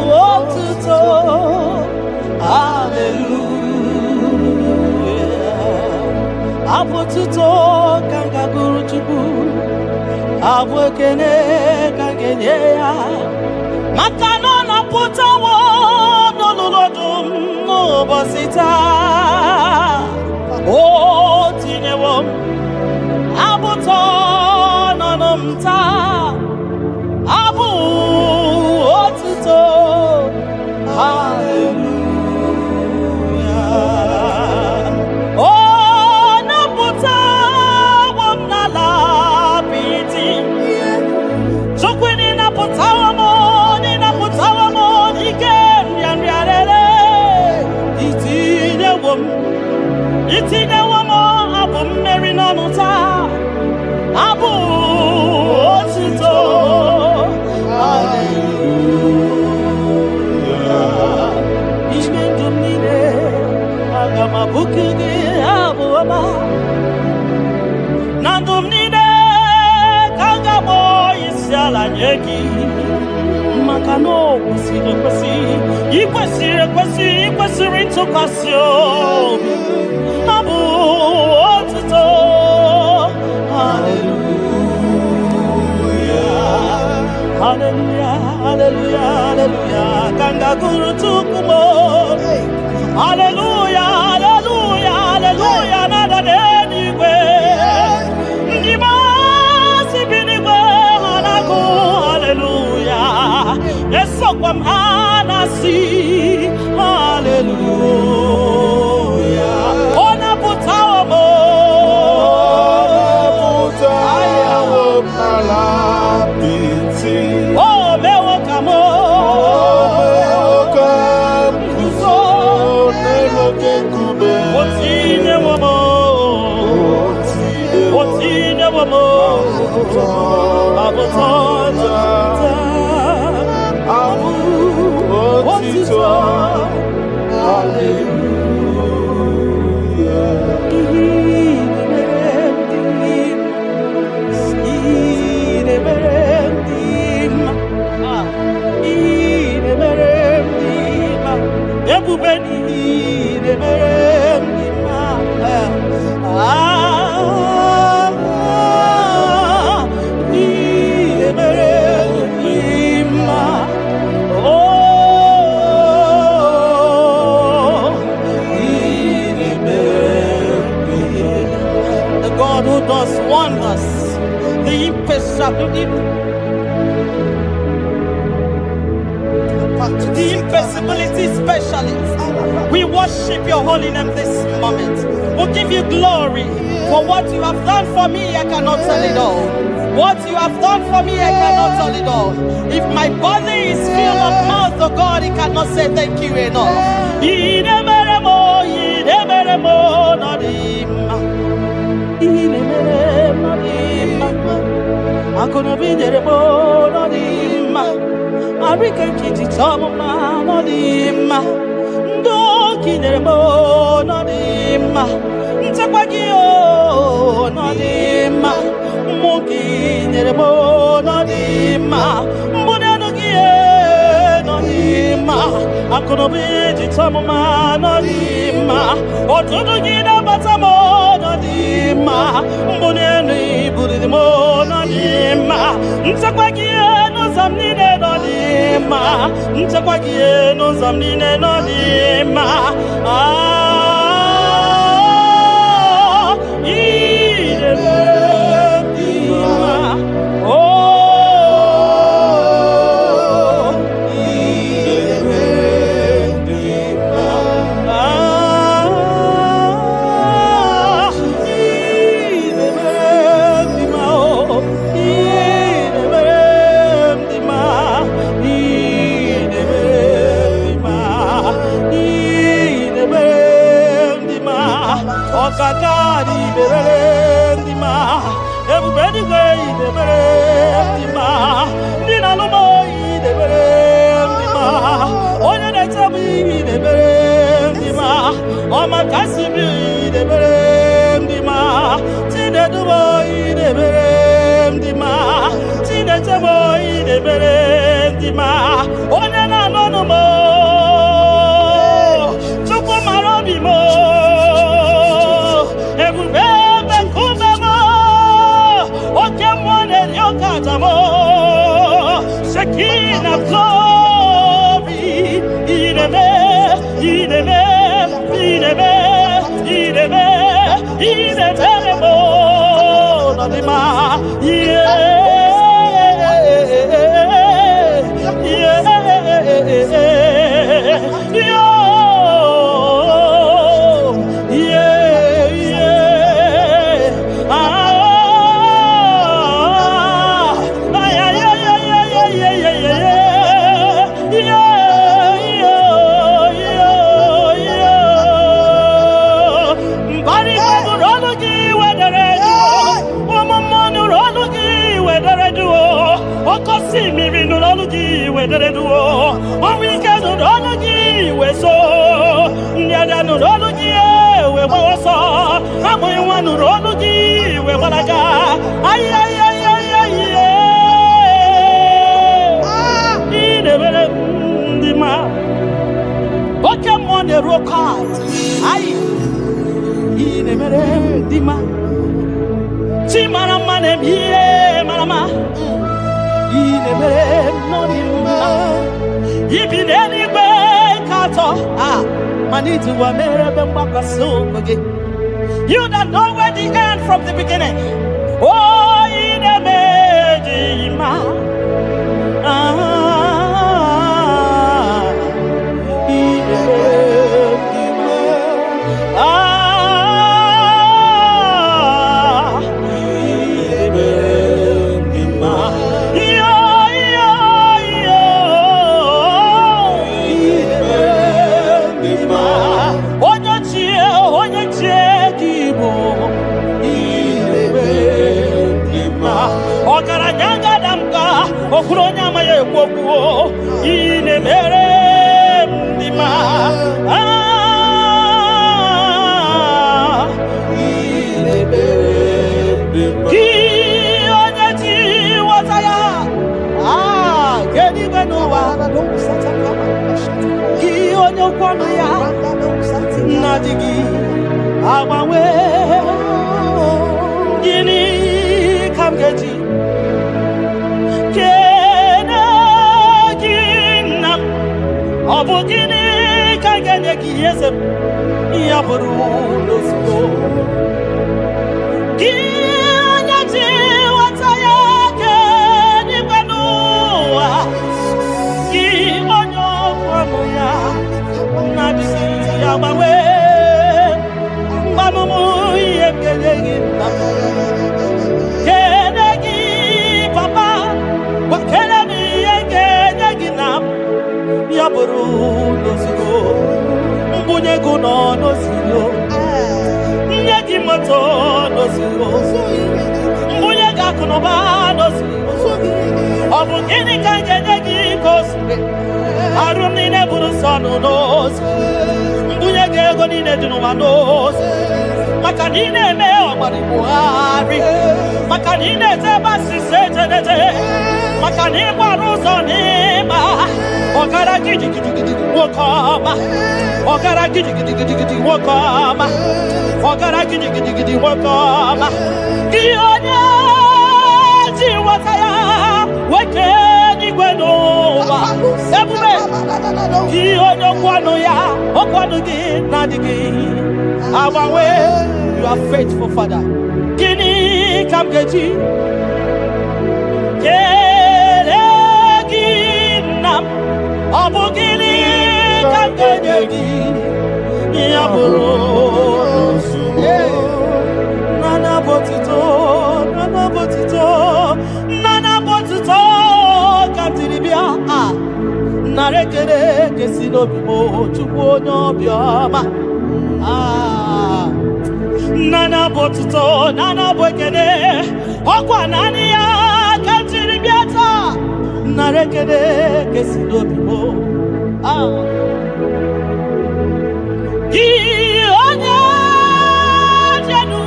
Otuto Hallelujah Apotuto kanga guru chubu Abwekene kangenye ya Makano na putawo Nolulodum no bosita O tinewom Abuto nonomta Abu otuto Hallelujah Oh naputa wamnala piti Chokwini naputa wamoni Iken yanriarele Itine wamo Abu meri nonuta Abu otuto Bukige abu ama Nandumnine kanga boy isala nyeki Makano Ikwesire into kwasio Abu otuto Hallelujah Kanga guru tukumo Hallelujah Nada anyway Ndimasi binigwe hanaku Hallelujah Yeso kwa mhanasi Hallelujah Ona putawa mo Ayawo nala biti Oh mewo kamo
The impossibility specialist. We worship your holy name this moment. We'll give you glory for what you have done for me. I cannot tell it all. What you have done for me, I cannot tell it all. If my body is filled of mouth, oh God, it cannot say thank you enough. Arika kiti chama no dima ndo kineremo no dima ntakwagio no dima mugi neremo no dima mbonano gie no dima akono biji chama no dima otudu gina batamo no dima mbonano ibudimo no dima ntakwagio no zamnine no dima ntakwagie no zamnine no dima Kakari berendima, everybody gay de berendima, Nina no boy de berendima, Oya de tabi de berendima, Oma Kasibi de berendima, Tine du boy de berendima, Tine boy de berendima, Oya na no mo, Chupo marobi mo. Shekina glory, ideme, nadima, you don't know where the end from the beginning. Oh, in a medima. onye amaghị ekwu okwu ị na-emere m dị mma gị onye ji ghọta ya kedu n'ụwa gị onye okwu ọnụ ya na-adịghị agbanwe gịnị ka m ga-eji kene gị nna m ọ bụ gịnị ka m ga-enye gị eze m ya bụrụ n'ozugbo gị onye ji ghọta ya kedu n'ụwa gị onye okwu ọnụ ya na-adịghị agbanwe mgbanụmụ ihe m ga-enye gị nna m kene gị papa kene m ihe ga-enye gị na m ya bụrụ n'ozugbo mbunye gị nọ n'ozugbo nye gị moto n'ozugbo mbunye gị akụnụba n'ozugbo ọ bụ gịnị ka m ga-enye gị ka o siri arụ m niile bụrụ nsọ nụ n'ozi mbunye gị ego niile dị n'ụwa n'ozi maka na ị na-eme ọgbara Buhari maka na ị na-ete ebe asịsị ejedede maka na ịgbara ụzọ n'ịgba ọgara gidigidigidi nwoke ọma ọgara gidigidigidi nwoke ọma ọgara gidigidigidi nwoke ọma gị onye ji nghọta ya nwoke n'igwe n'ụwa ebube gị onye okwu ọnụ ya okwu ọnụ gị na-adịghị agbanwe. You are faithful, Father. Gịnị ka m ga-eji kele gị nna m ọ bụ gịnị ka m ga-enye gị ya bụrụ nana botito ka m tiri bịa nara ekele ga-esi n'obi m Chukwu onye obiọma nana botito nana bụ ekele ọkwa naanị ya ka m tiri bịa taa nara ekele ga-esi n'obi m gị onye jenu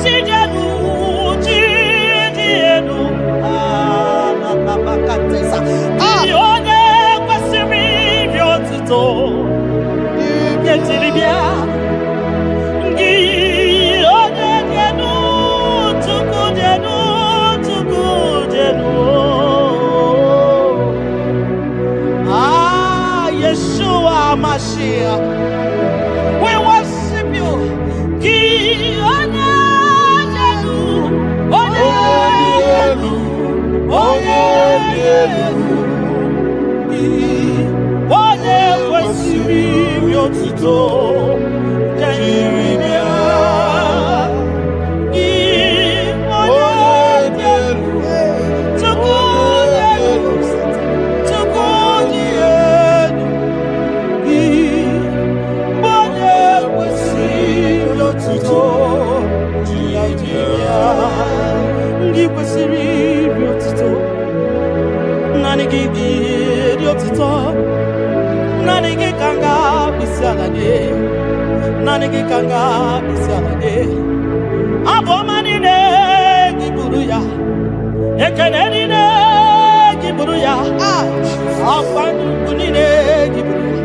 chi dị elu gị onye kwesịrị iri otuto ka m tiri bịa gị onye jenu Chukwu jenu Yeshua Mashiach, we worship you. Gị onye jenu onye kwesịrị iri otuto ka iri bịa gị onye Chukwu dị elu gị onye kwesịrị otuto ya gị kwesịrị iri otuto naanị gị dị otuto naanị gị ka m ga-akpịsị ala gị naanị gị ka m ga-akpịsị ala gị abụ ọma niile gị buru ya ekele niile gị buru ya akwa nnukwu niile gị buru ya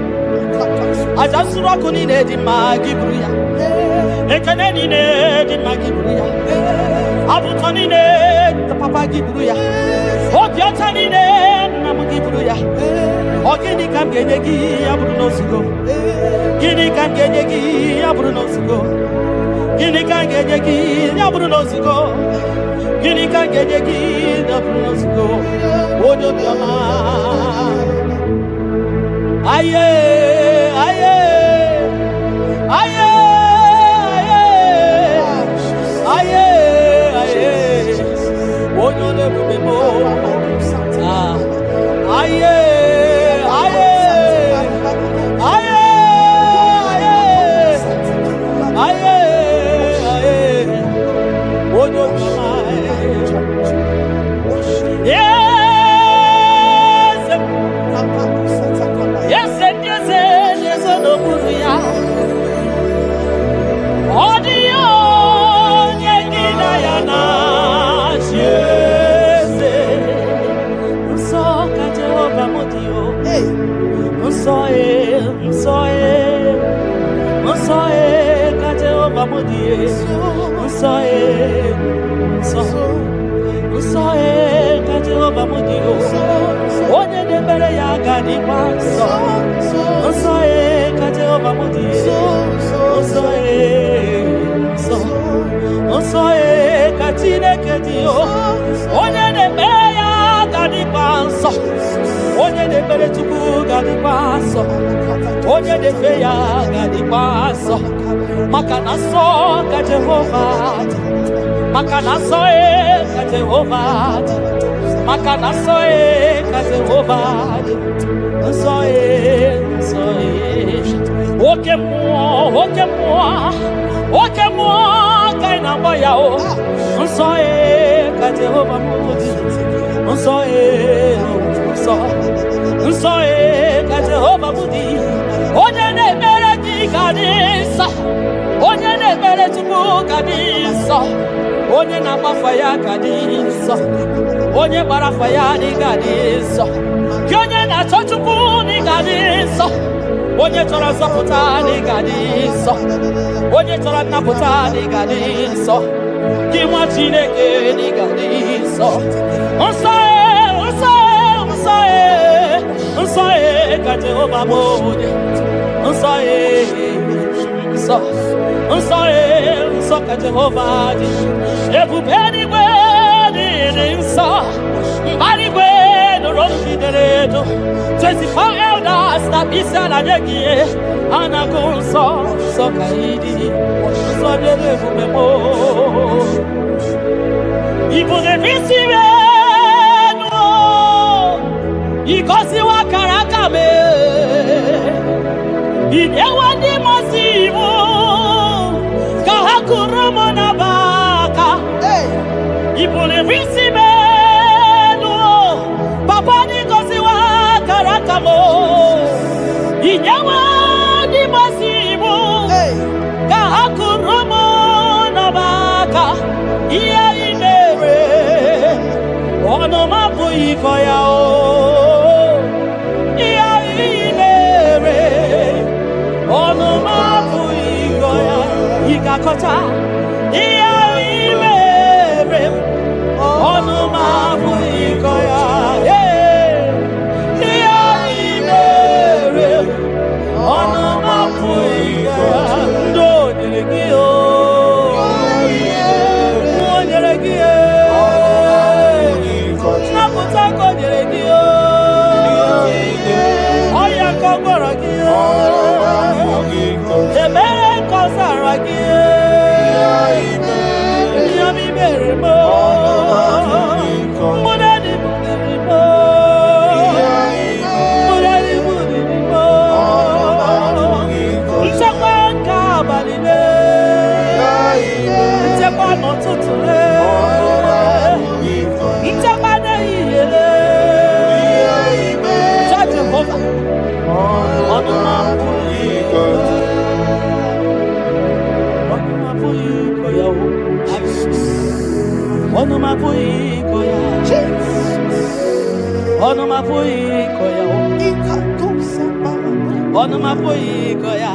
aja nsuru ọkụ niile dị mma gị buru ya ekele niile dị mma gị buru ya abụ ụtọ niile papa gị buru ya obi ọcha niile nna m gị buru ya ọ gịnị ka m ga-enye gị ya bụrụ n'ozugbo gịnị ka m ga-enye gị ya bụrụ n'ozugbo gịnị ka m ga-enye gị ya bụrụ n'ozugbo gịnị ka m ga-enye gị ya bụrụ n'ozugbo onye obiọma aye aye aye aye aye onye ole ebube m aye aye aye aye aye onye obiọma
Onye na mafaya kadisa, onye barafaya ni kadisa, onye na chochuku ni kadisa, onye chora zaputa ni kadisa, onye chora naputa ni kadisa, kimwa chineke ni kadisa. Unsae ka Jehova moje, unsae ka Jehova di. Ebubeni wedi insa, mbali wedi roshi deredo. 24 elders na bisa na yegie, anakunso so kaidi, so derebu memo. Ibu de visibe. Ikosi wa karaka me Idewa di masimu Kahakurumo na baka Ipule visi menu Papa ni kosi wa karaka mo Idewa di masimu Kahakurumo na baka Iya imere Ono mapu ikoya o Kota iya imere onu mabu ikoya iya imere onu mabu ikoya ndo nyelekio nyelekio nakuta ko nyelekio oya kogoro kio emere kosara kio Ono mapuiko ya Ono mapuiko ya Ono mapuiko ya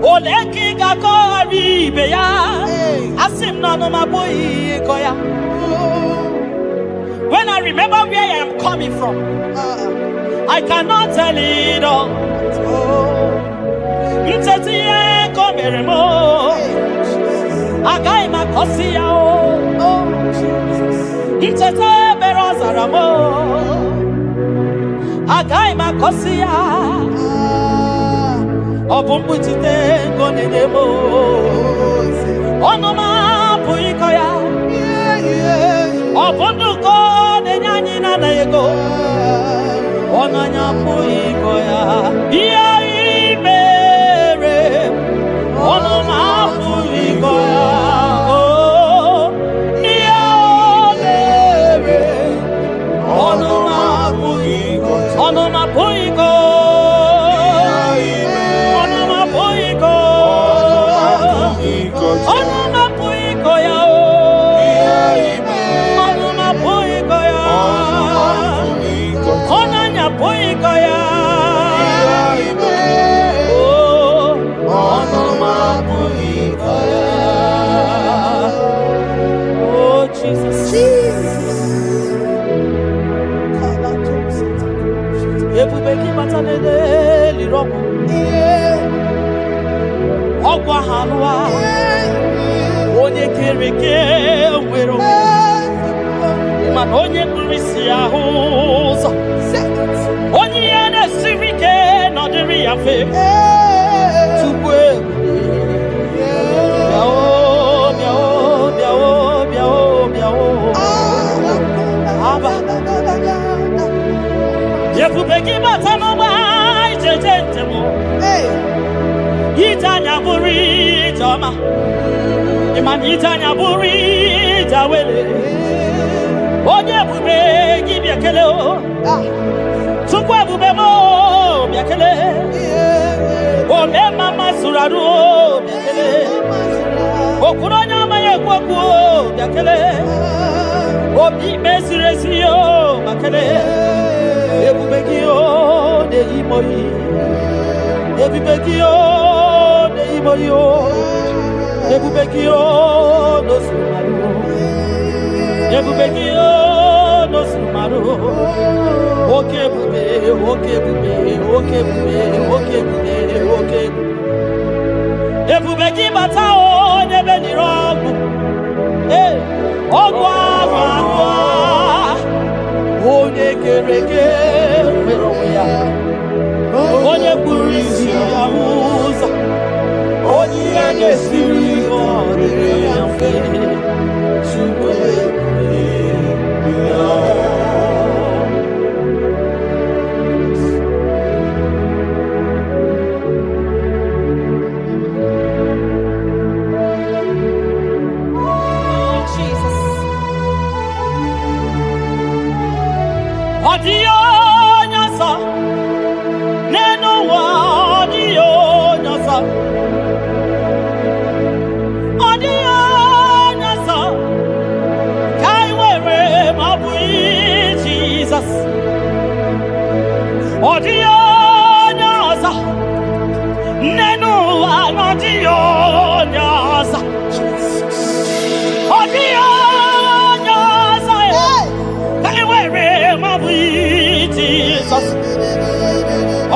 Oleki kako aribe ya Asim na ono mapuiko ya. When I remember where I am coming from, I cannot tell it all. Mtetiye komeremo Agai makosi ya o Mtete berozaramo Agai makosi ya Obumbu jite konedemo Onoma puiko ya Obundu kone nyanyina na yego Onanya puiko ya Iya imere Onoma puiko ya
ọgwa hanụa onye kere eke nwere onwe mana onye kpụrụ isi ahụ ụzọ onye ihe na-esiri ike na ọ dịrị ya mfe tupu ebube gị bata n'ọgba ijeje njem ije anya bụrụ ije ọma ịmana ije anya bụrụ ije awele onye ebube gị bịa kele tupu ebube m bịa kele ome mama zụrụ arụ bịa kele okwuru onye amaghị ekwu okwu bịa kele obi ikpe ziri ezi ma kele ebube gị na-eyi moyi ebube gị na-eyi moyi ebube gị n'ozuru marụ ebube gị n'ozuru marụ oke ebube oke ebube oke ebube oke ebube oke ebube gị bata onye beniri ọgwụ ọgwụ ahụ anụ onye kere eke nwere onwe ya onye kpụrụ isi ya ụzọ onye ihe na-esiri ọ dịrị ya mfe tupu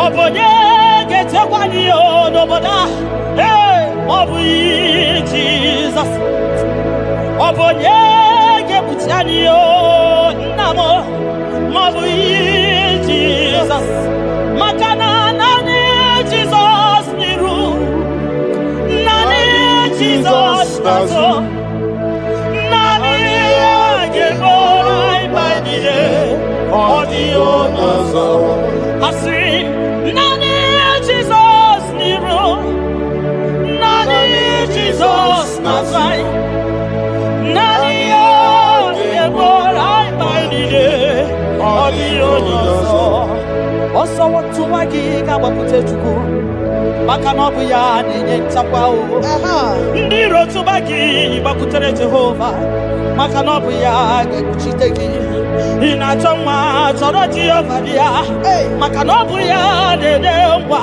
Obonye getekwani onoboda obu Jesus Obonye gebutiani namo obu Jesus Makana nani Jesus niru nani Jesus nazo nani ageborai baidije odio nazo Asri nani Jesus niru nani Jesus nazai nani ageborai baidije odio nazo Oso watu wagi kabapute chuku maka na ọ bụ ya na-enye nchekwa ndị iro tụba gị gbakwutere Jehova maka na ọ bụ ya ga-ekpuchite gị ị na-achọ nwa chọrọ Jehova bịa maka na ọ bụ ya na-enye ngwa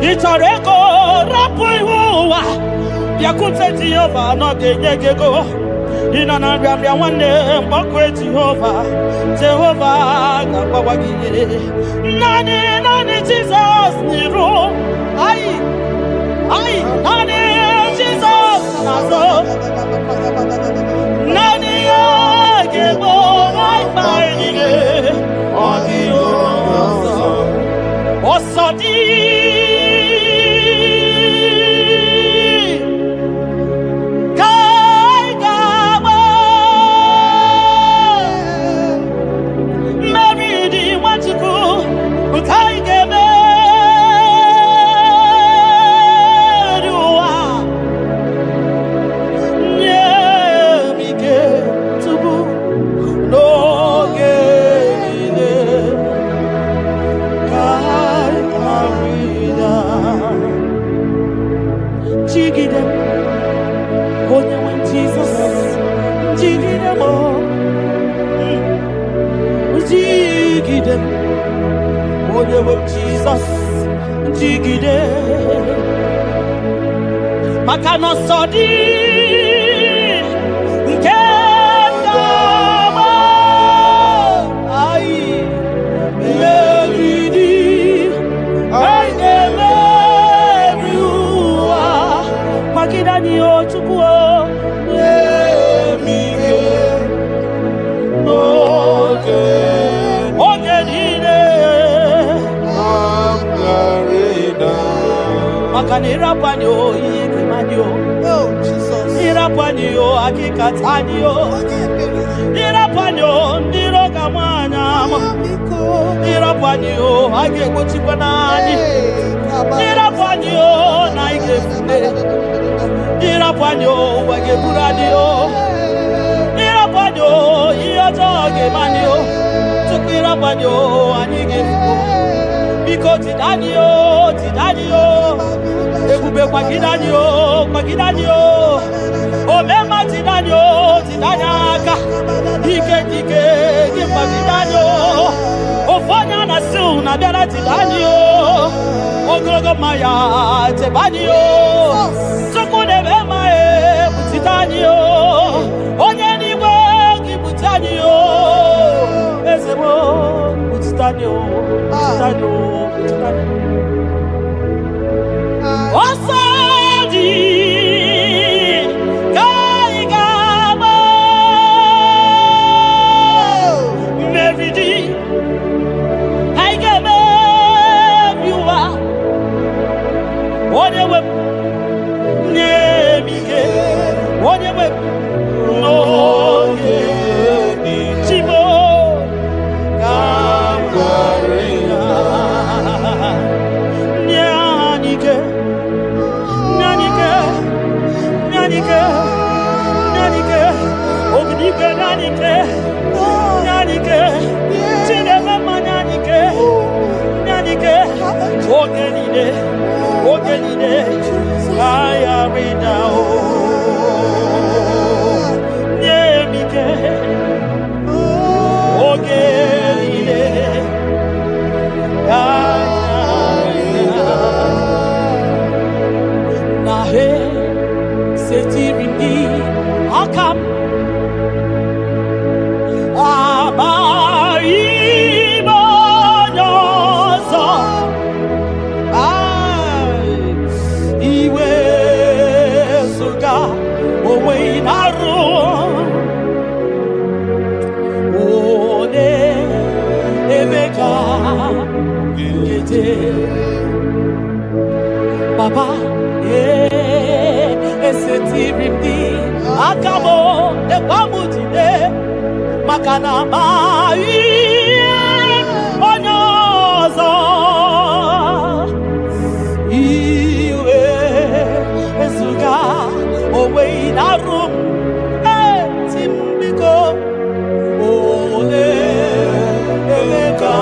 ị chọrọ ego rapụ ihu ụwa bịakwute Jehova na ọ ga-enye gị ego ị nọ na nrịanrịa nwanne mkpọkue Jehova ga-agbawa gị naanị Jizọs n'iru naanị Jizọs n'azụ naanị ya ga-egbo mkpa niile ọ dịghị ọzọ dị Jesus jigide maka na ọsọ dị nke ndama anyị meriri anyị na-emeri ụwa Makanira panyo, Yekemanyo.
Oh, Jesus.
Irapanyo, Akikatanyo. Irapanyo, Ndiro Kamanyam. Irapanyo, Akekuchipanani. Irapanyo, Naikefune. Irapanyo, Wakepuradio. Irapanyo, Iotogemanyo. Tukirapanyo, Anigefu. Because Tidanio, Ekube Kwagidanio, Omema Tidanyaka, Dike, Gimpagidanio, Ofonya Nasu, Nabella Tidanio, Ogrogo Maya, Tebanio, Sokudevema, Tidanio, Onyaniwe, Gibutanio, Ezemo, Tidanio. Osadi Kaigama Mevidi Kaigama Biwa Odewe Nemige Odewe No Chibo Baba, esetirindi akabo ekwamutide makana mai onyozo iwe esuga owe inarum timbiko ole emeka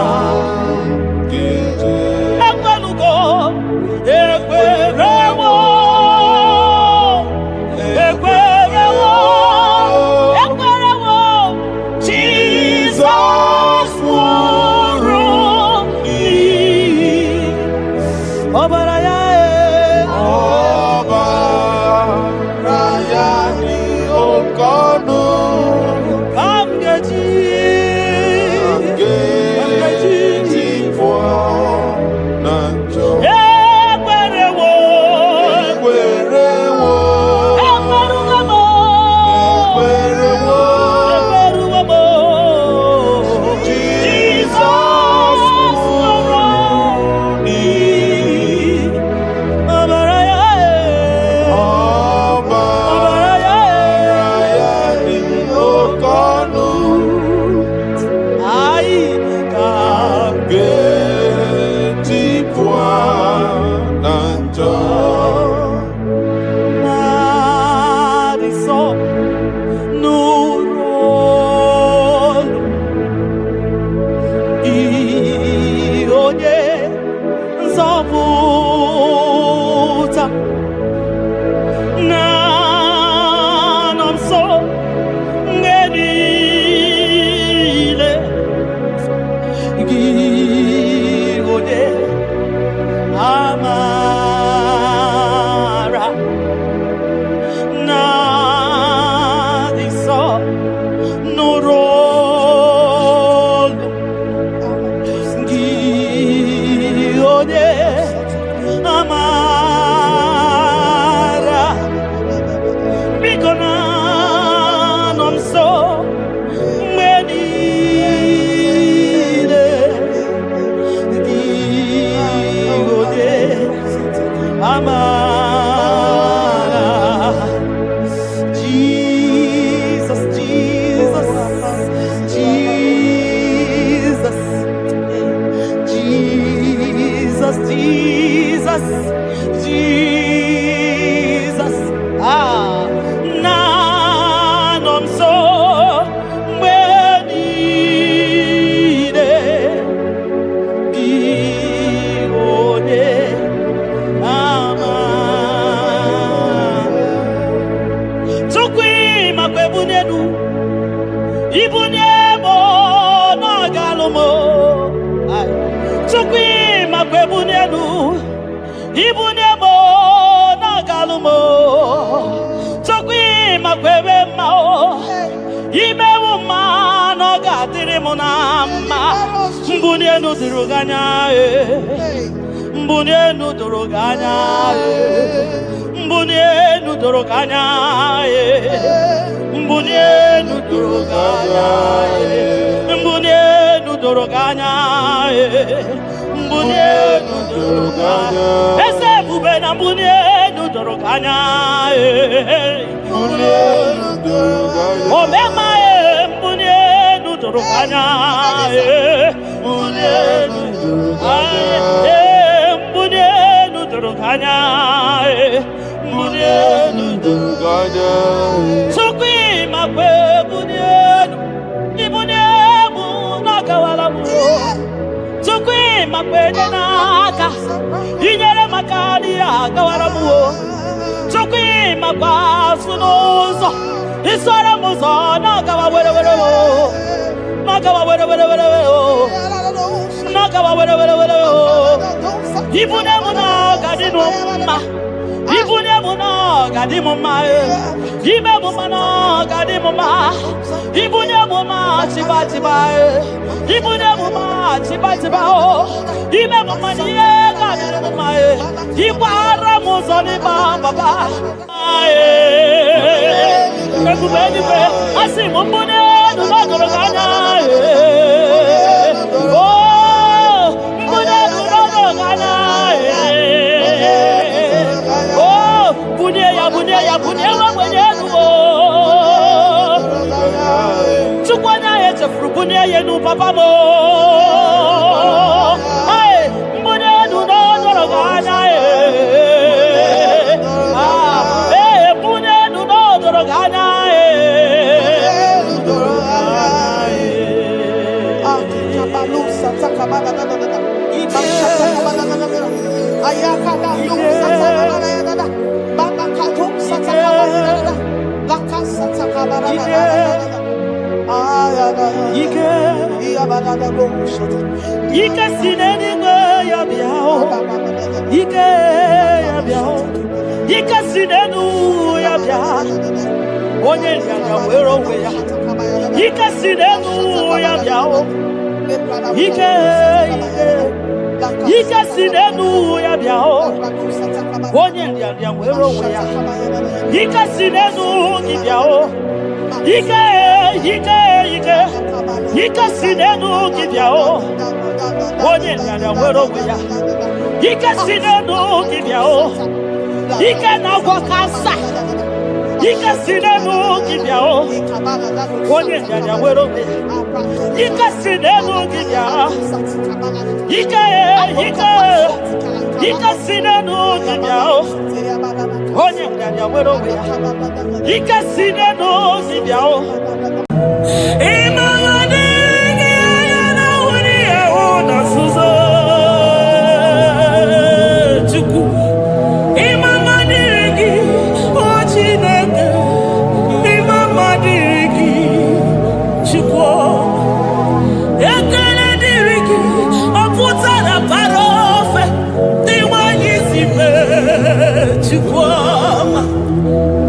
Jesus, Jesus. Ah, nanom so many ama. Tukwi makwebunenu, ibunemo na galumo. Tukwi makwebunenu, ibunemo na galumo. Tukwi makwebe mao, imewu ma no gatiri munama. Mbunenu diruganya mbunenu diruganya mbunenu diruganya mbunenu diruganya mbunenu diruganya mbunenu diruganya ese bubena mbunenu diruganya mbunenu diruganya omema mbunenu diruganya mbunenu diruganya mbunenu diruganya mbunenu diruganya sokwi makwe mbunenu ibunemu nakawalamu sokwi makwe naka inyere makali akawalamu sokwi makwa sunozo isora muzo nakawawere ibunemu na gadinu ma ibunemu na gadimu ma ibemu na gadimu ma ibunemu ma chiba ibunemu ma chiba ibemu ma niye gadimu ma ibara muzoni baba ekubeni pe asimu mbunenu na doroganya bunia mwenyezu chukwana yeche frubunia yenu papa mo ai bunia nu no dorogana bunia nu no dorogana akabalusa takamana ayakada lusa takamana baba katum satakabara lakasa takabara ayada yike yabada boshota yike sineni ya biao yike ya biao yike sinenu ya bia onye nyanya wero we ya yike sinenu ya biao yike yike sinenu ya biao onye nyanya wero we ya yike sinenu kibiao yike sinenu kibiao onye nyanya wero we ya yike sinenu kibiao yike na wakasa yike sinenu kibiao onye nyanya wero we yike sinenu kibiao yike sinenu kibiao onye nyanya wero we yike sinenu kibiao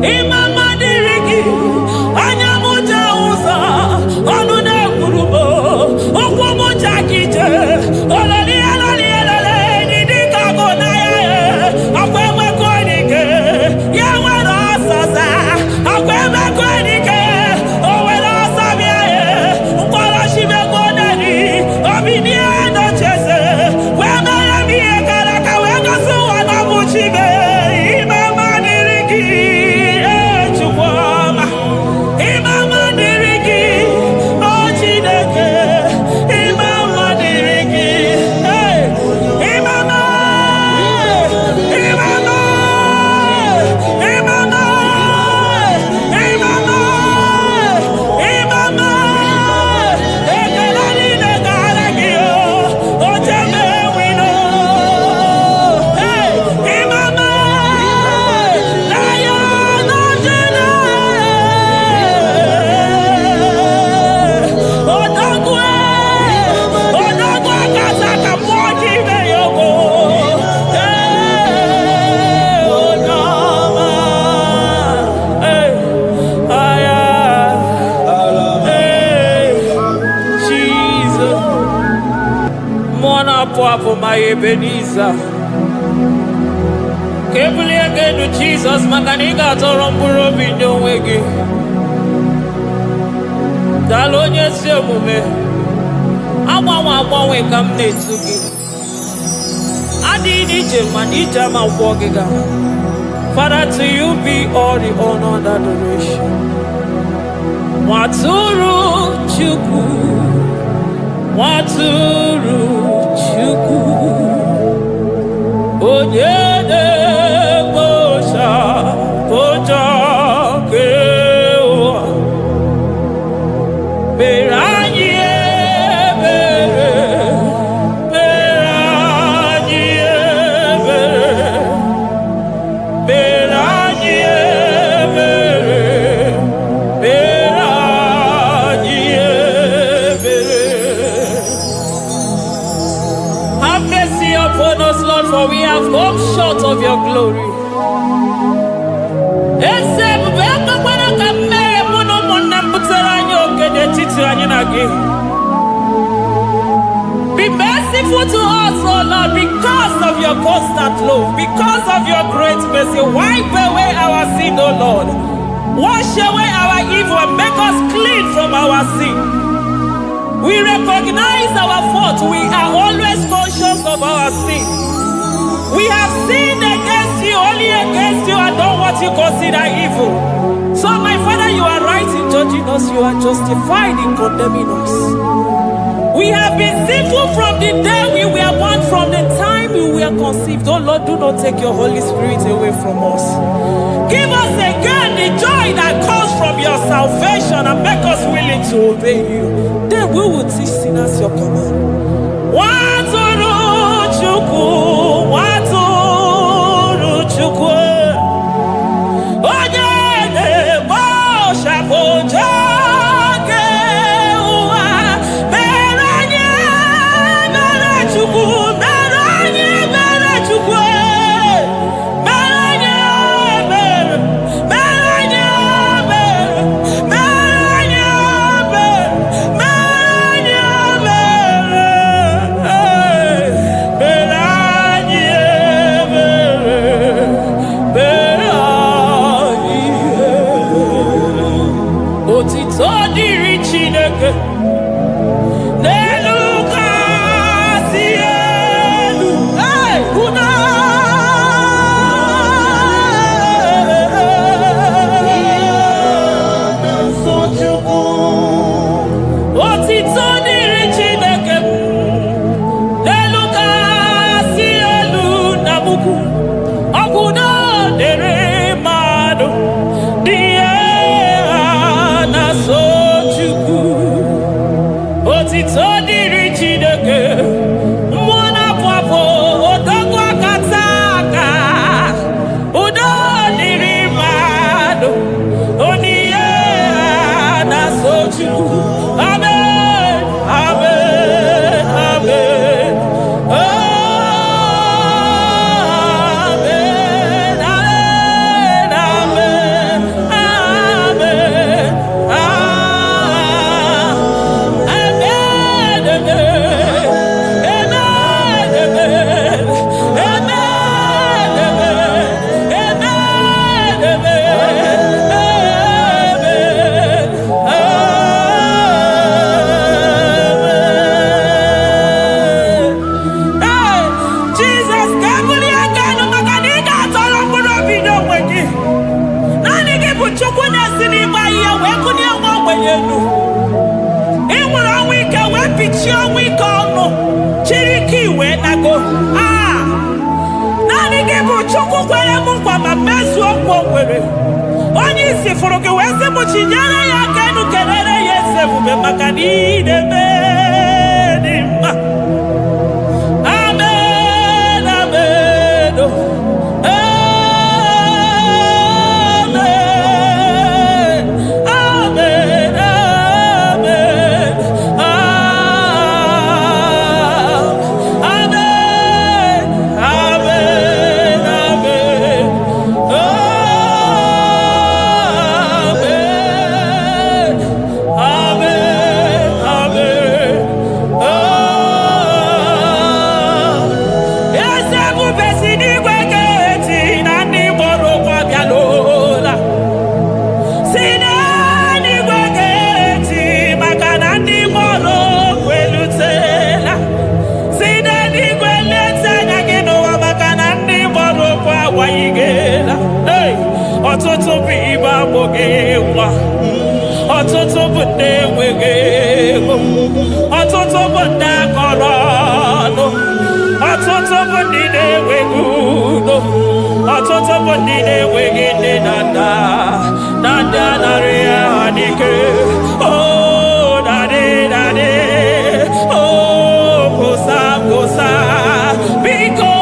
Imama dirigi, anyamuja uza, Poapo, my Ebenezer. Kebuli again to Jesus, Makaniga, Toromburo, Bindo, Wegi. Dalonia, Semume. I want to come near to you. I did it, Manija, my walking. Father, to you be all the honor and adoration. Waturu Chuku, Waturu Chuku, Onyede Bosha, Boja Kewa, Beranye Bere, Beranye Bere, Beranye Bere, Beranye Bere. Have mercy upon us, Lord, for we have come short of your glory. Be merciful to us, oh Lord, because of your constant love, because of your great mercy. Wipe away our sin, oh Lord. Wash away our evil and make us clean from our sin. We recognize our fault. We are always conscious of our sin. We have sinned against you, only against you, and done what you consider evil. So, my Father, you are right in judging us. You are justified in condemning us. We have been sinful from the day we were born, from the time we were conceived. Oh Lord, do not take your Holy Spirit away from us. Give us again the joy that comes from your salvation and make us willing to obey you. Then we will teach sinners your command. Waturu Chuku, Waturu Chuku.
Amen.
ọtụtụ bụ ndị enweghị ego, ọtụtụ bụ ndị akọrọ ọnụ, ọtụtụ bụ ndị na-enweghị udo, ọtụtụ bụ ndị na-enweghị nne na nna, na ndị anarị ya n'ike. Oh, daddy, daddy, oh, kosa, kosa, biko.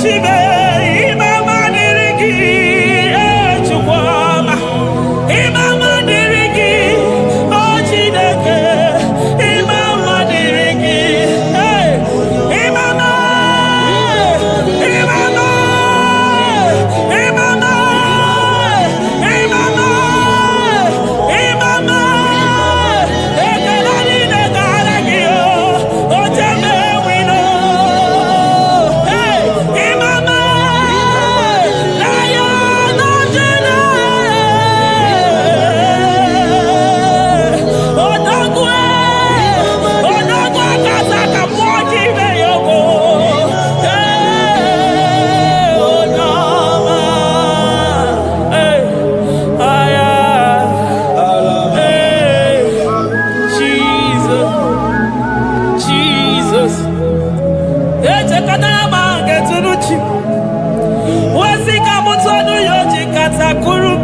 Chibe,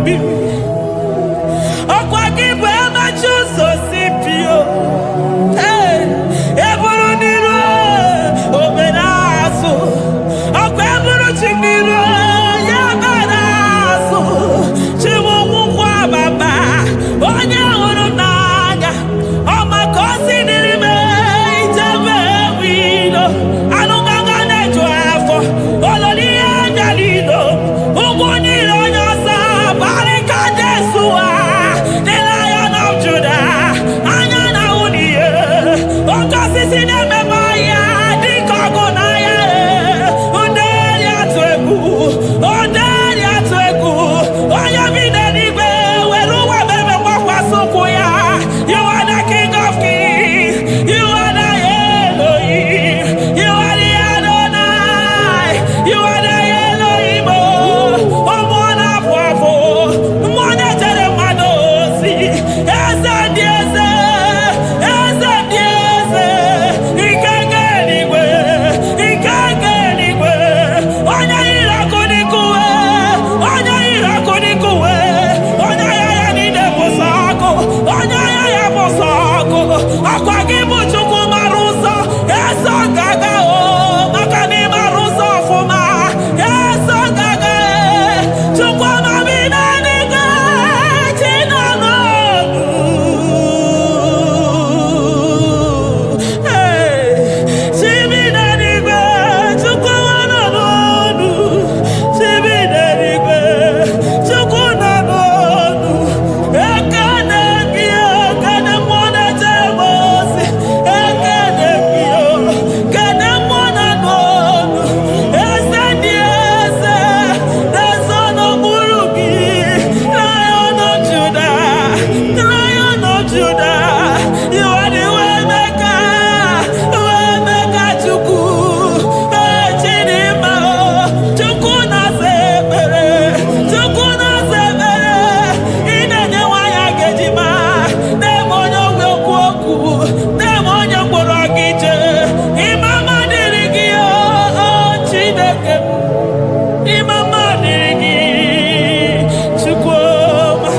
obi. Okwa kibu ema chuso sipio. Eburu niro oberaso. Okwa eburu chimiro yabaraso. Chimu mukwa baba. Onye huru n'anya. Ọma kosi nirime ijebe wido. Anụgaga na-eju afọ. Ololi anya lido. Ugwu niro nyosa. Barika Jesua. The Lion of Judah. Anya na uniye. Okosisi na-ememe ya. Dịka ọgụ na ya. Onderi atụ egwu. Onderi atụ egwu. Onye bi n'eluigwe. Were ụwa meme gbakwasị ụkwụ ya. You are the King of Kings. You are the Elohim. You are the Adonai. You are the Elohim. Omwana pwafo. Mwana jere madosi. Eze dieze. Eze dieze. Ikeke eluigwe. Ikeke eluigwe. Onye iraku n'ikuwe. Onye iraku n'ikuwe. Onye ya niile bụ sọ ọkụ. Onye ya bụ sọ ọkụ. Akwa gị bụ Chukwu mara ụzọ. Eso gaga o. Maka na ị mara ụzọ ọfụma. Eso gaga e. Chukwu amabi n'eluigwe. Chi nọ n'ọnụ. Chi bi n'eluigwe. Chukwu nọ n'ọnụ. Chi bi n'eluigwe. Chukwu nọ n'ọnụ. Ekene gị o. Kene mmụọ na-eje ozi. Ekene gị o. Kene mmụọ na n'ọnụ. Eze dị eze. Eze n'okpuru gị. Lion of Judah. Lion of Judah. You are the way maker. Way maker Chukwu. Chidimma o. Chukwu na-asa ekpere. Chukwu na-asa ekpere. Ị na-enye nwanyị agejima. Na-eme onye ogwe okwu okwu. Na-eme onye mkpọrọ gị jee. Ịmama dịrị gị o Chineke. Ịmama dịrị gị Chukwuma.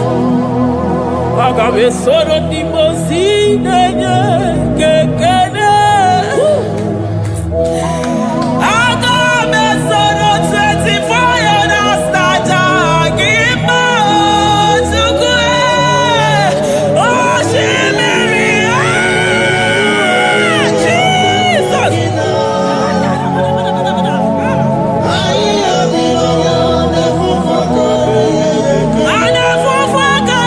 Aga m esoro ndị mozi na-enye gị ekele. Aga m esoro 24 elders na-aja gị mma o Chukwu. Osimiri Jesus. Ana fufu aka.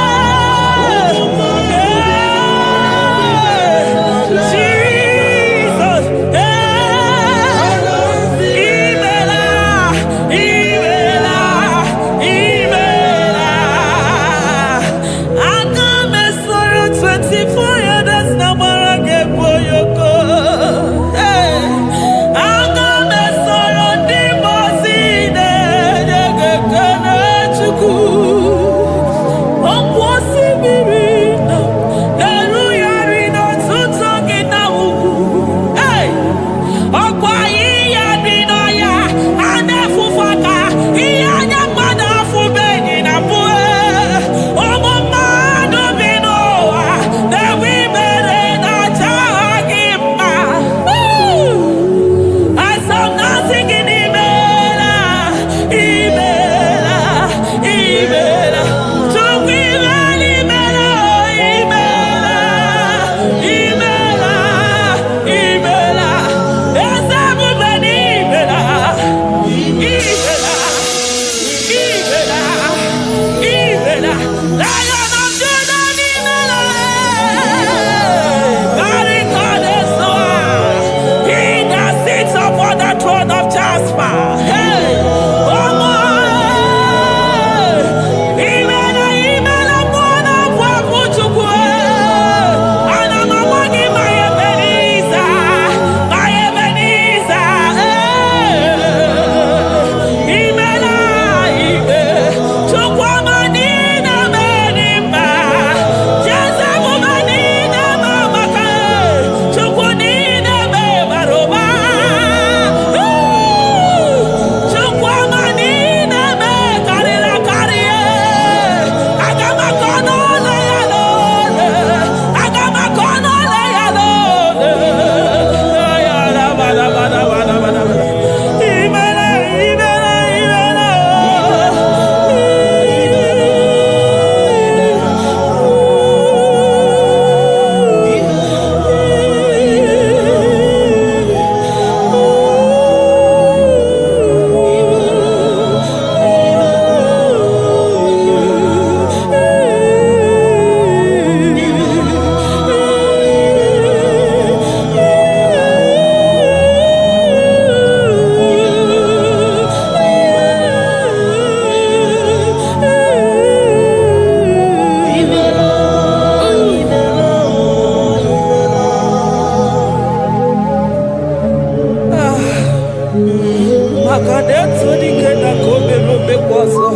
bekwazo.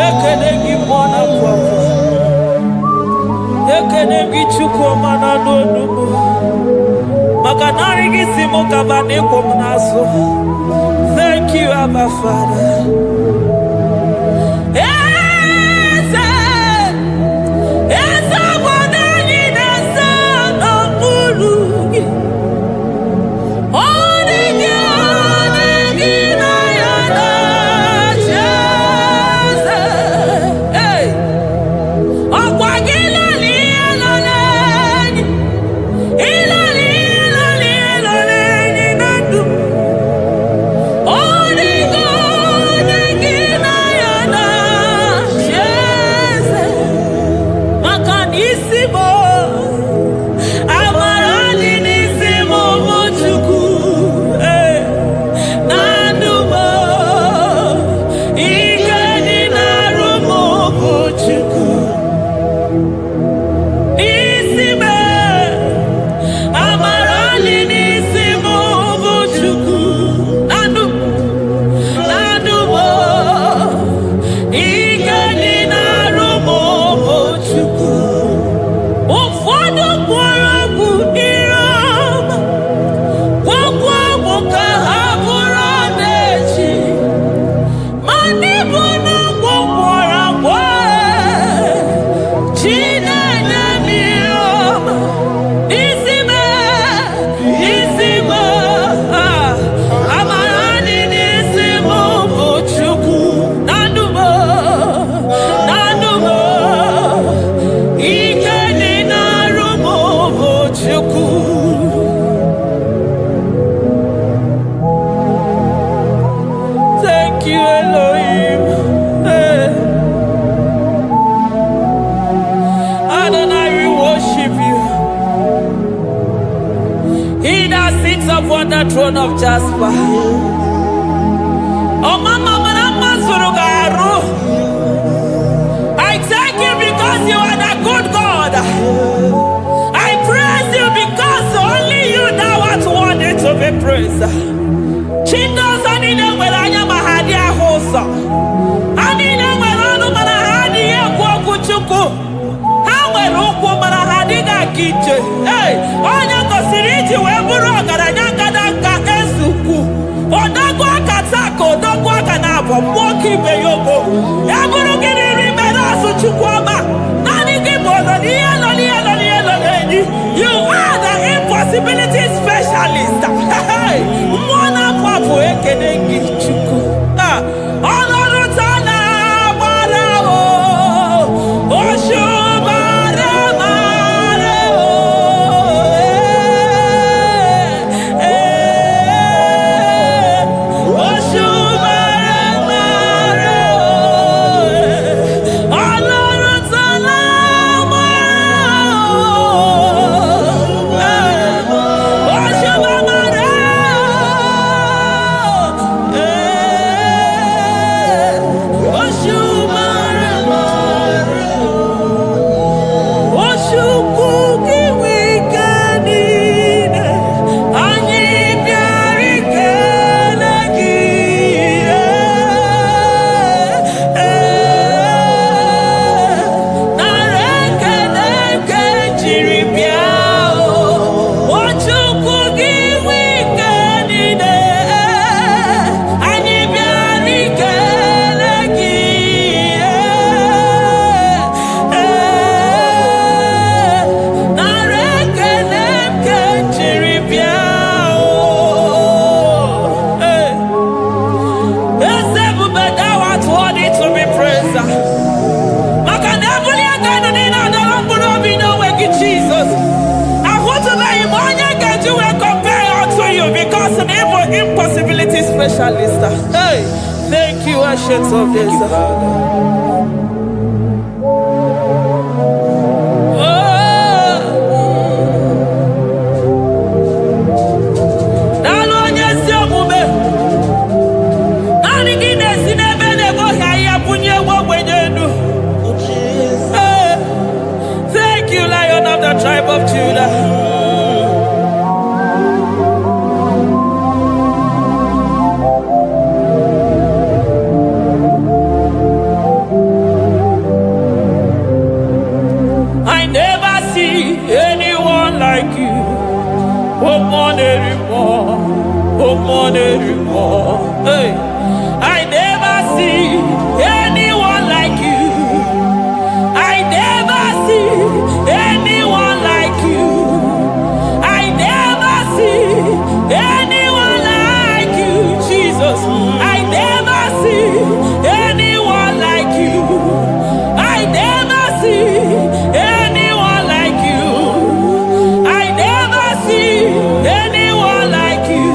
Ekene gi mwana kwako. Ekene gi chukwu mana n'onumu. Maka nari gi simo kabane kwa mnaso. Thank you, Abba Father. Upon the throne of Jasper. Oh, Mama, I thank you because you are the good God. I praise you because only you now are worthy to be praised. Chindos anina welanya mahadia hosa. Anina welanu manahadi ya kwa kuchuku. Hawe ruku manahadi na kiche. Hey, onya kosiriji weburu garanyanga daka esuku. Odagwa katako, odagwa kanabo, mwoki beyoko. Eburu gini merasu chukwama. Nani kibono nielo. You are the impossibility specialist. Hey, mwana papu ekenengi chuku. Honoru tana marao. Oshu impossibility specialist. Hey, thank you, Ancient of Days. Thank you, Lion of the tribe of Judah.
Hey, I never see anyone like you. I never see anyone like you. I never see anyone like you, Jesus. I never see anyone like you. I never see anyone like you. I never see anyone like you.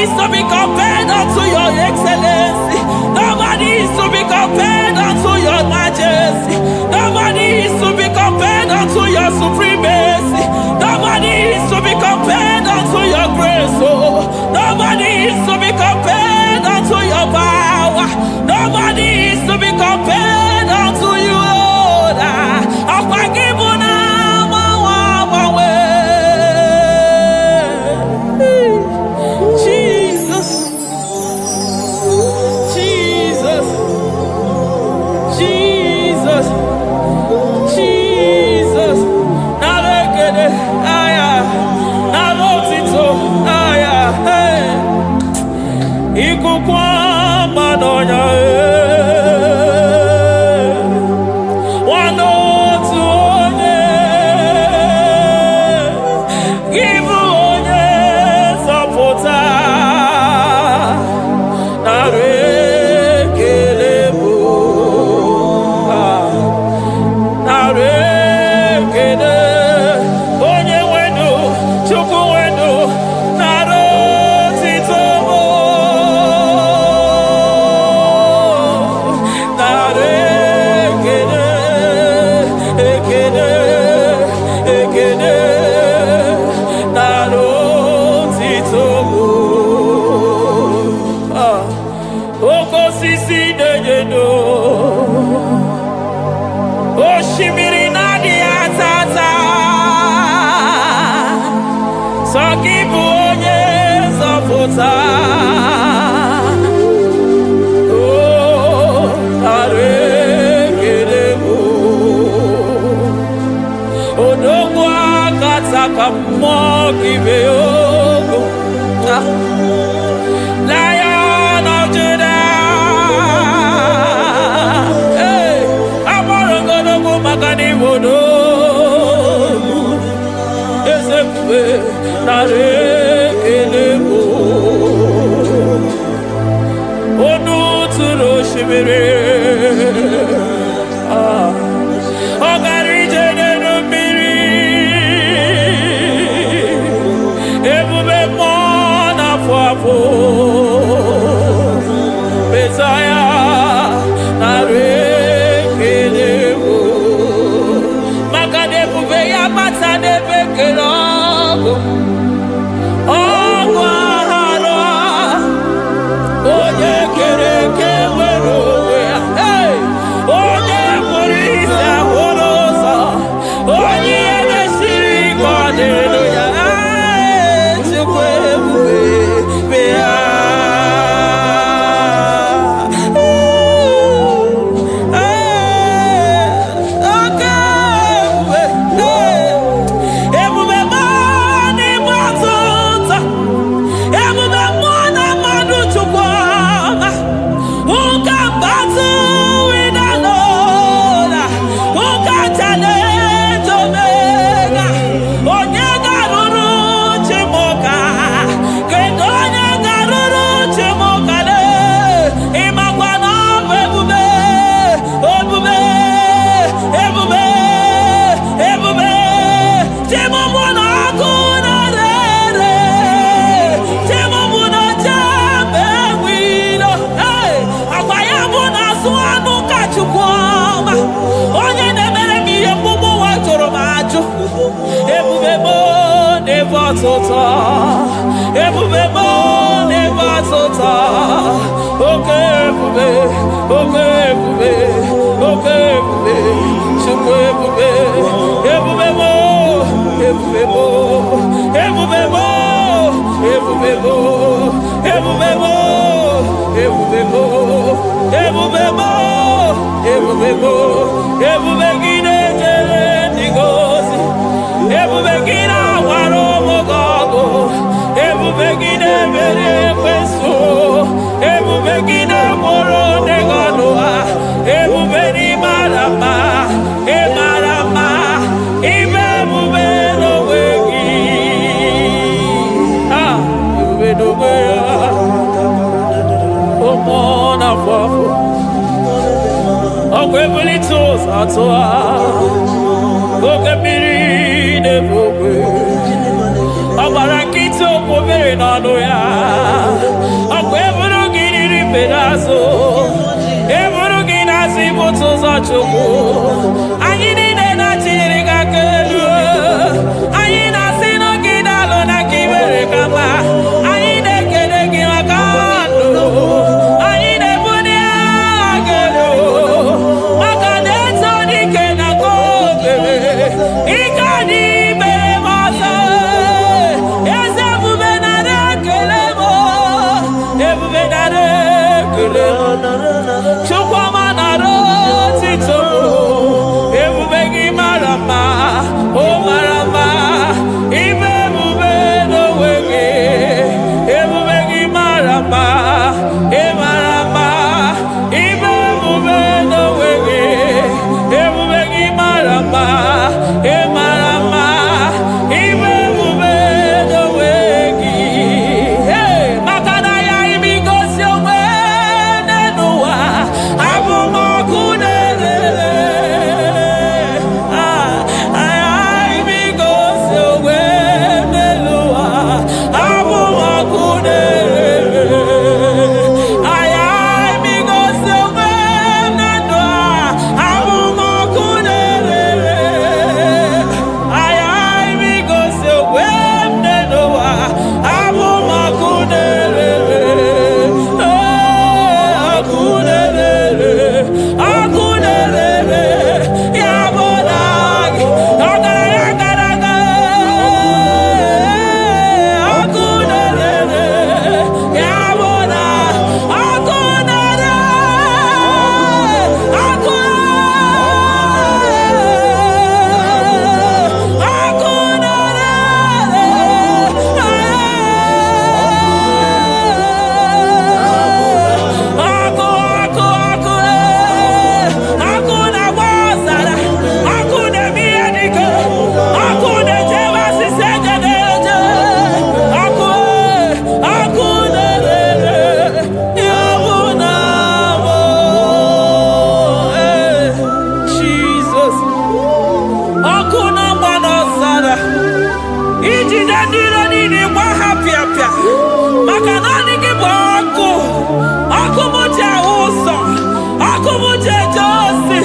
is to be compared unto your excellency. Nobody is to be compared unto your majesty. Nobody is to be compared unto your supremacy. Nobody is to be compared unto your grace. Oh, nobody is to be compared unto your power. Nobody is to be compared unto you, Lord. Jesus, Jesus, Jesus, Jesus. Narekede, aya, narotito, aya, hey. Ikukwa madonya, Lion of Judah, hey, I'm gonna go Magani Wodo. Onu turo shibere, ogari jene numiri, ebube mona fuafu, Messiah narekelebo, makade bube ya matane bekelogo. Abarakito povere nano ya.
Chukwu. Anyị niile na-achịrị gị aka elu. Anyị na-asị n'oge na-alụ na ka i mere ka mma. Anyị na-ekele gị maka ndụ. Anyị na-ebuli agha elu. Maka na eto dike na ka o mere. Ike adị mere m ọzọ. Eze ebube nara ekele m. Ebube nara ekele m. Chukwuma nara otito m. Ebube gị mara mma. O mara mma. Ibe ebube n'onwe gị. Ebube gị mara mma. Ị mara mma. Ibe ebube n'onwe gị. Ebube gị mara mma. Ị mara mma. Ibe ebube n'onwe gị. Maka na ya ibigosi onwe n'ụwa. Abụ m ọkụ na-erere. Ibigosi onwe n'ụwa. Abụ m ọkụ na-erere. Ibigosi onwe na ndụ a. Abụ m ọkụ na-erere. Ibigosi onwe n'ụwa. Abụ m ọkụ na-erere. Ọkụ na-erere. Ọkụ na-erere. Ya bụ na gị. Ọgaranya gara aga. Ọkụ na-erere. Ya bụ na ọkụ na-erere. Ọkụ ọkụ na-agba ọzara. Ọkụ na-eme ihe dike. Ọkụ na-ejewe osisi egede eje. Ọkụ na-erere. Ya bụ na bụ Jesus. Ọkụ na-agba n'ọzara. Ijide ndị iro niile gba ha pịapịa. Maka na ọ dị gị bụ ọkụ. Ọkụ m ji ahụ ụzọ. Ọkụ m ji eje ozi.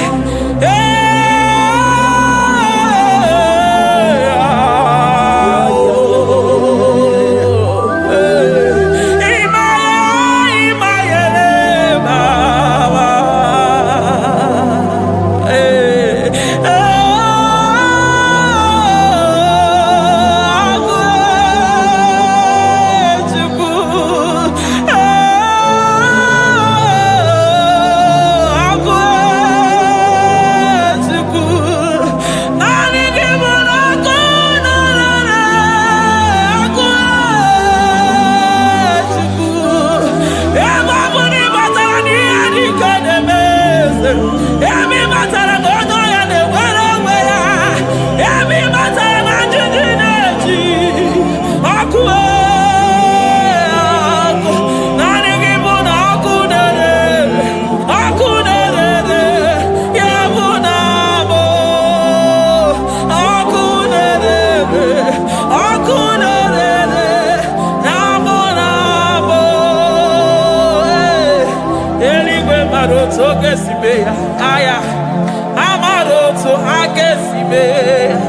Emi matara na onye ọya na-enwere onwe ya. Emi matara na njiji na-eji. Ọkụ ọkụ. Naanị gị bụ na ọkụ na-erere. Ọkụ na-erere. Ya bụ na bụ ọkụ na-erere. Ọkụ na-erere. Ya bụ na bụ eluigwe mara otu oge si mee ya. Aya amara otu aka esi mee ya.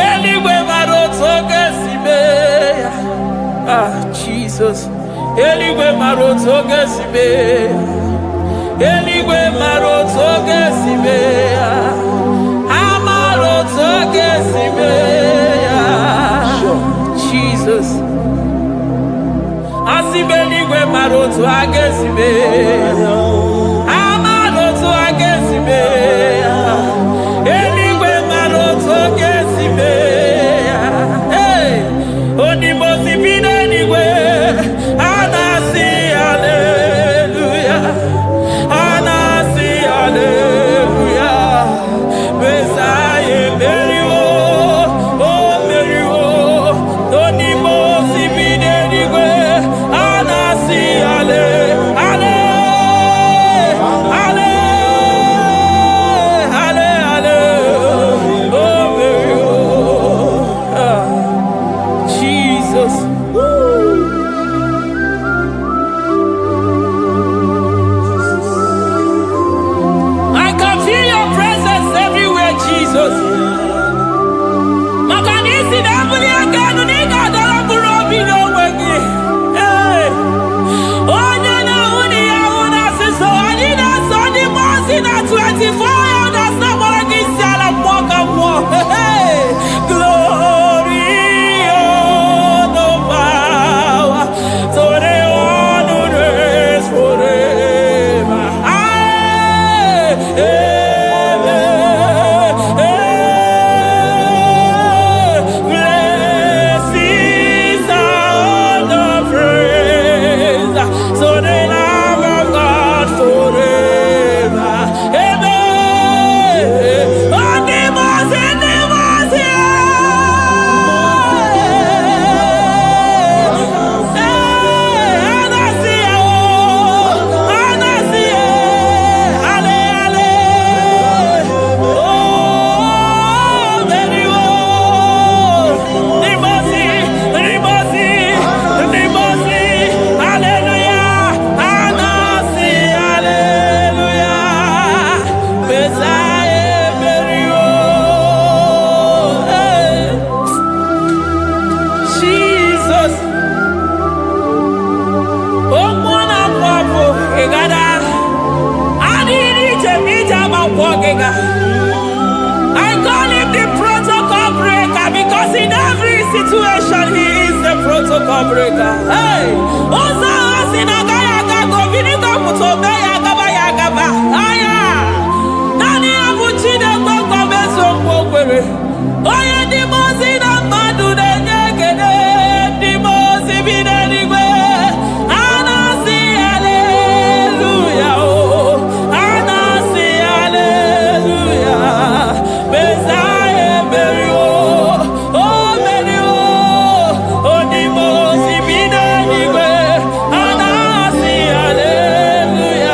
Eluigwe mara otu oge si mee ya. Jesus. Eluigwe mara otu oge si mee ya. Eluigwe mara otu oge si mee ya. Amara otu oge si mee ya. Jesus. Asị m eluigwe mara otu aka esi mee ya. Amara otu aka esi mee ya. Eluigwe mara otu oge esi mee ya. Onimosi bi n'eluigwe. A na-asị haleluya. A na-asị Jesus. Makanisi dambuli aganu ni kadala burobi no wegi. Onya na uni ya una siso anina soni mosi na 24 elders na moragi siala mwaka mwa. Glory, honor, power, so they honor us forever. Blessings and the praise, so the Lamb of God forever. Amen. On the mountain, Jesus. I call him the protocol breaker because in every situation he is the protocol breaker. Hey, Osa Asinagaya Govinita Mutobeya Gabaya Gaba. Aya, Nani Abuchina Gomeso Pogwere. Oya Dimozina Madu de Negede, Dimozibine Niwe. Anasi, hallelujah. Oh, Anasi, hallelujah. Messiah, Berio. Oh, Berio. Oh, Dimozibine Niwe. Anasi, hallelujah.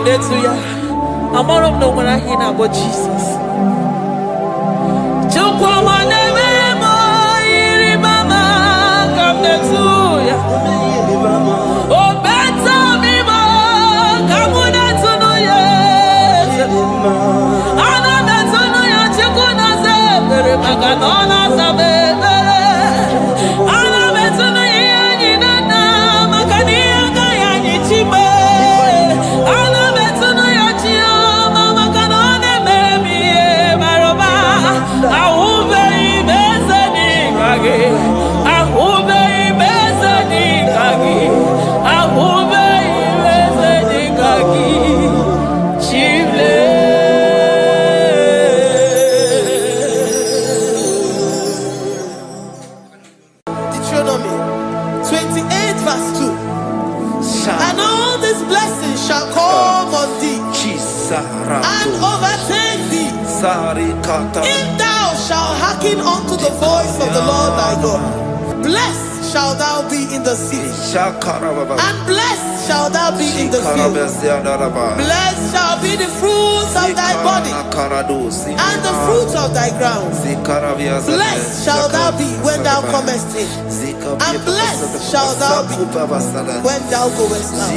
come there to ya. I'm all of no when I hear about Jesus. Chukwama neme mo iri mama come there to ya. Oh better me mo come there to no yes. Ana better no ya chukuna se pere maganona sabe. Ana better no ya ni nana makani aga ya ni chime. Ana better no ya chia mama kanone baby maroba. Ahube ibezani kage. Ahube ibezani kage. Ahube ibezani kage. Chile.
Deuteronomy 28 verse 2. And all these blessings shall come on thee and overtake thee if thou shalt hearken unto the voice of the Lord thy God. Blessed shalt thou be in the city, and blessed shalt thou be in the field. Blessed shall be the fruit of thy body, and the fruit of thy ground. Blessed shalt thou be when thou comest in, and blessed shalt thou be when thou goest out.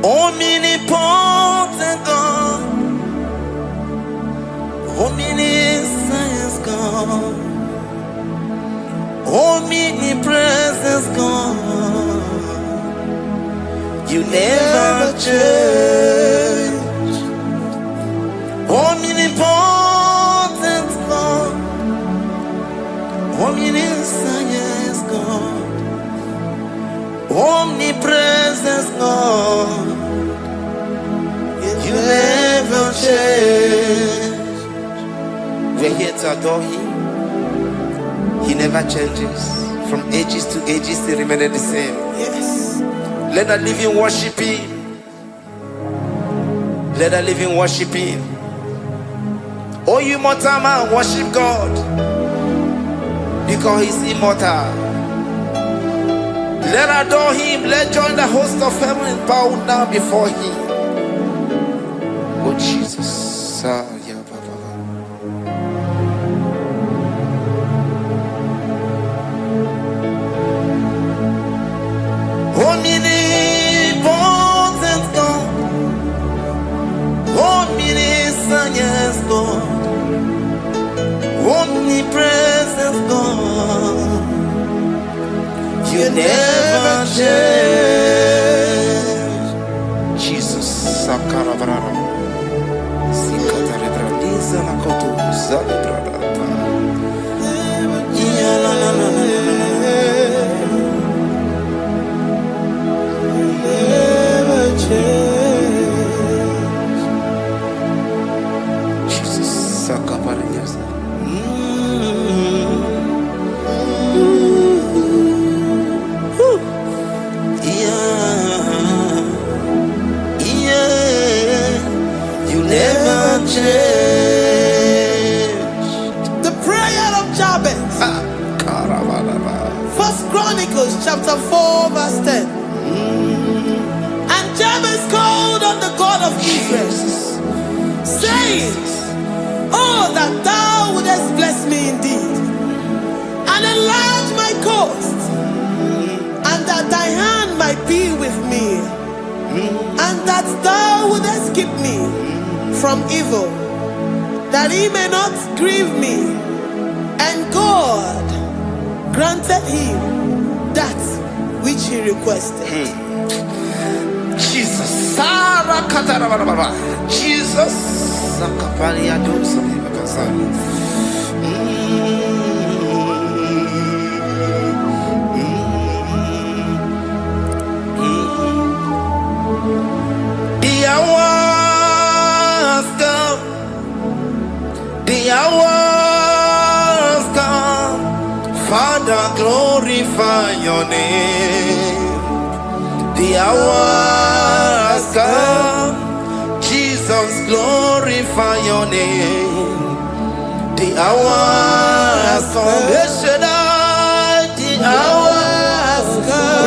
Omnipotent God, omniscience God, omnipresence God, you never change. Omnipotent God, omniscience God, omnipresence God, you never change. We're here to adore him. He never changes. From ages to ages, he remained the same.
Yes.
Let the living worship him. Let the living worship him. Oh, you mortal man, worship God, because he's immortal. Let adore him. Let join the host of heaven and bow down before him. Oh, Jesus. Omnipotent God, omniscient God, omnipresent God, you never change. Jesus, Sakarabrara, Sikatarebradiza Nakoto, Zalibrada,
Never change.
Jesus, Sakaparadiza. You never change.
The prayer of Jabez. First Chronicles chapter 4 verse 10. And Jabez called on the God of Israel, saying, oh, that thou wouldest bless me indeed, and enlarge my coast, and that thy hand might be with me, and that thou wouldest keep me from evil, that he may not grieve me. And God granted him that which he requested.
Jesus, Sarah Katarababa, Jesus, Sakaparia Dosa. The hour has come. The hour has come. Father, glorify your name. The hour has come. Jesus, glorify your name. The hour has come. Yes, Shaddai, the hour has come.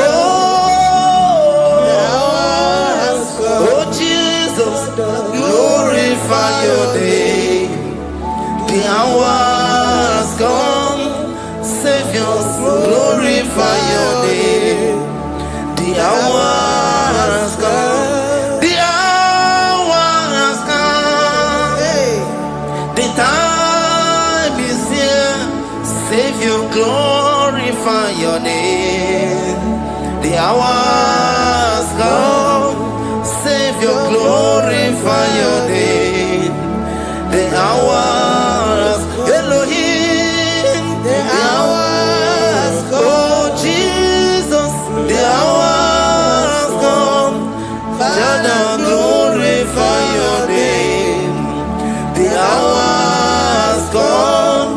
Oh, Jesus, glorify your name. The hour has come. Savior, glorify your name. The hour has come. The hour has come. The time is here. Savior, glorify your name. The hour has come. Savior, glorify your name. The hour has come. Elohim, the hour has come. Oh, Jesus, the hour has come. Father, glorify your name. The hour has come.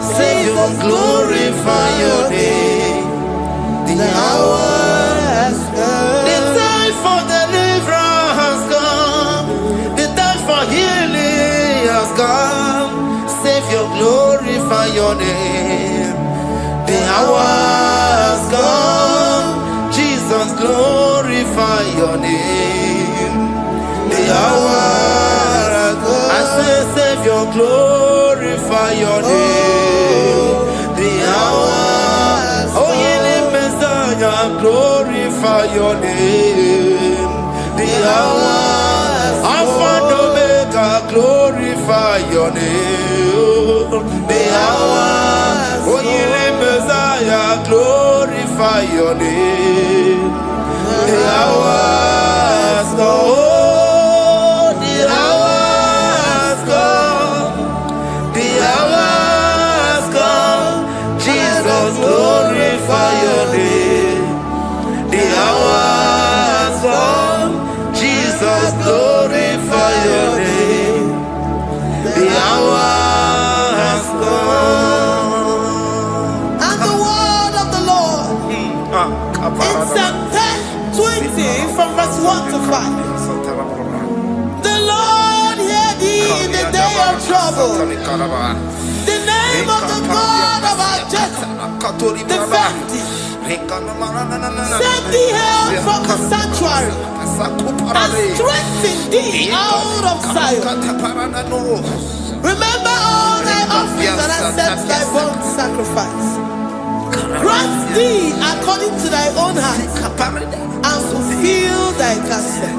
Savior, glorify your name. The hour has come. The time for deliverance has come. The time for healing has come. Savior, glorify your name. The hour has come. Jesus, glorify your name. The hour has come. I say, Savior, glorify your name. The hour. Oh, healing Messiah, glorify your name. The hour. Alpha and Omega, glorify your name. The hour. Oh, healing Messiah, glorify your name. The hour has come. Oh, the hour has come. The hour has come. Jesus, glorify your name. The hour has come. Jesus, glorify your name. The hour has come.
In Psalm 20 from verse 1 to 5. The Lord hear thee in the day of trouble. The name of the God of our Jacob defend thee. Send thee help from the sanctuary and strengthen thee out of Zion. Remember all thy offerings and accept thy burnt sacrifice. Grant thee according to thy own heart and fulfill thy counsel.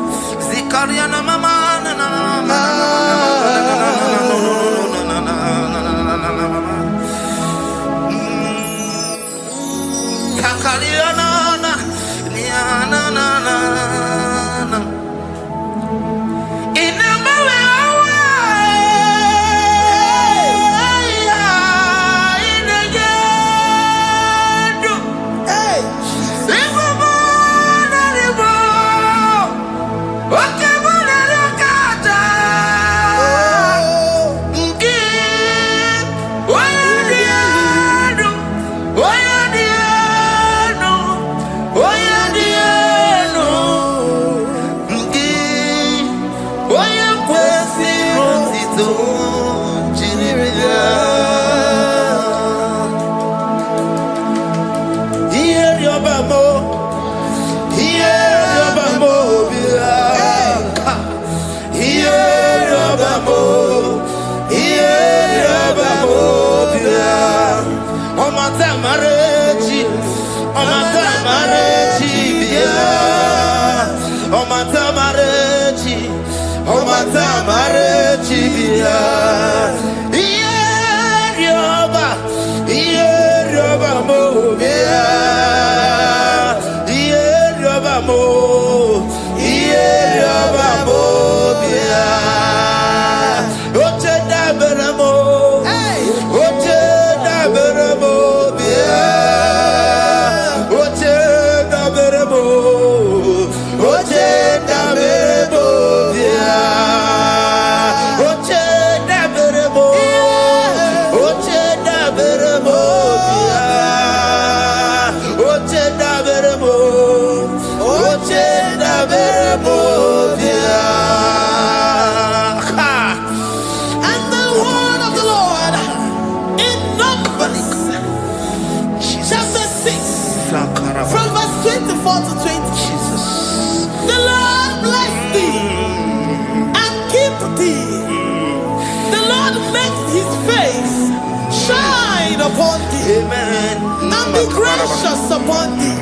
Upon thee, amen, and be gracious upon thee.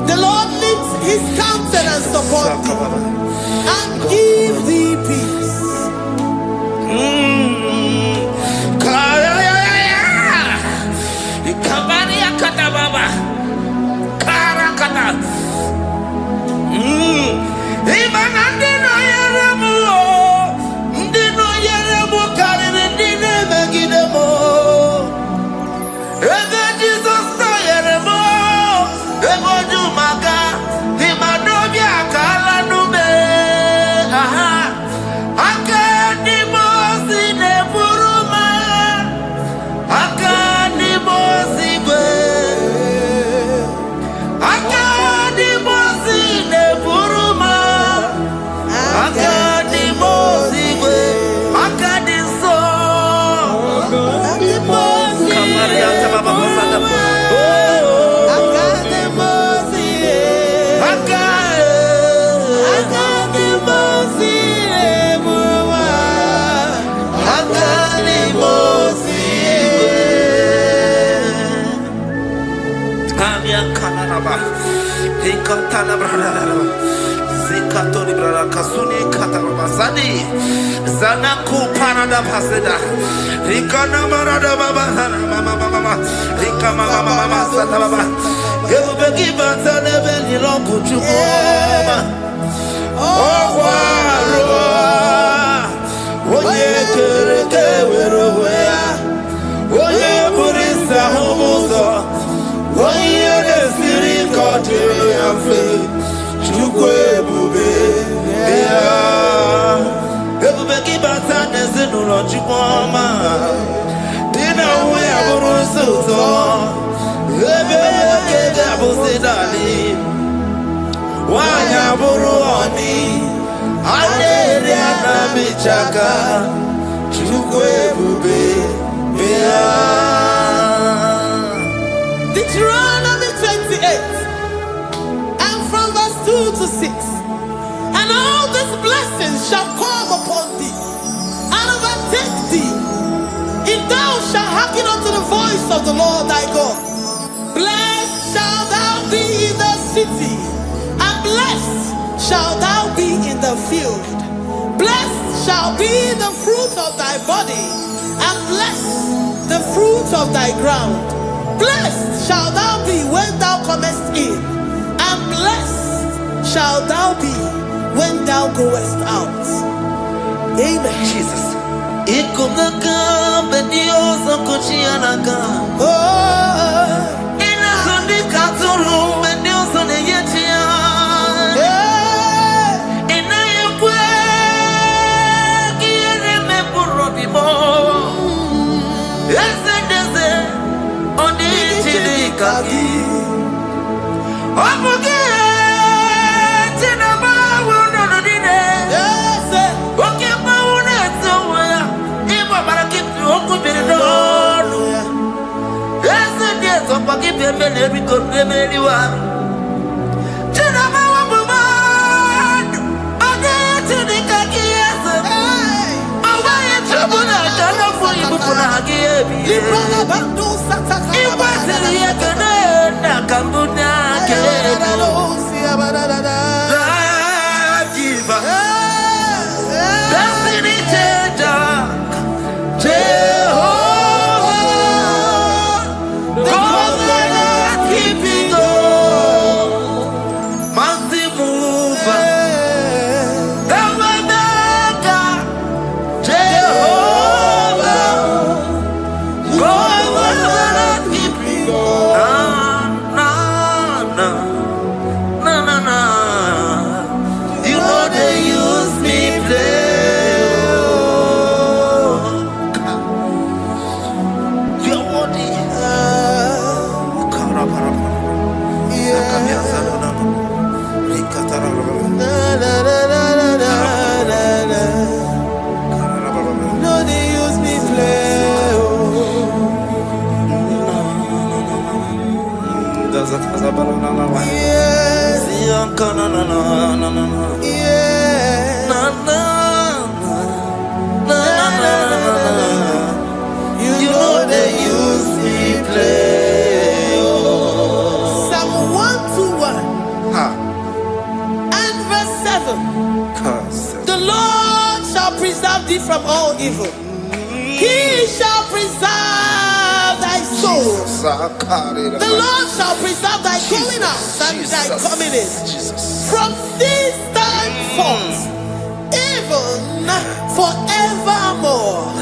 The Lord lifts his countenance upon thee and give thee peace.
Zanaku parada paseda. Rikana marada baba mama. Rikama mama sata baba. You begi batane beli longu chukoma. Oh waro. Oye kereke weroya. Oye burisa humuso. Oye desiri kote yafe. Chukwe bube. Everybody batane zinulo chukoma. Dina uya burusu to. Ebe kega busidali. chaka chukwebube bea.
Deuteronomy 28 and from verse 2 to 6. And all these blessings shall come upon thee and overtake thee, if thou shalt hearken unto the voice of the Lord thy God. Blessed shalt thou be in the city, and blessed shalt thou be in the field. Blessed shall be the fruit of thy body, and blessed the fruit of thy ground. Blessed shalt thou be when thou comest in, and blessed shalt thou be when thou goest out. Amen.
Jesus. Ikumaka bedioso kuchianaka.
Oh,
Ina sundi katuru bedioso neyetia. Ina yekwe kiere me burobimo. Ese deze odi chirikaki. Omuge chinaba wono dine. Oke maune tsoya. Iba barakitu oku biridono. Ese deze paki pembele bikoremeliwa. Chinaba wabumano. Ode chirikaki ese. Awaye chabuna kana fuyi bukuna hagiyebi. Iba siriye kene na kambuna kene. Diva, destiny changer, Jehovah, covenant keeping God, mountain mover, Tabernacle, Jehovah, covenant keeping God. Na. You know they use me play. You're worthy.
no, they use me play. Yes, yes. You know they use me play. Psalm 121 and verse 7. The Lord shall preserve thee from all evil. He shall preserve thy soul. The Lord shall preserve thy going out and thy coming in from this time forth, even forevermore.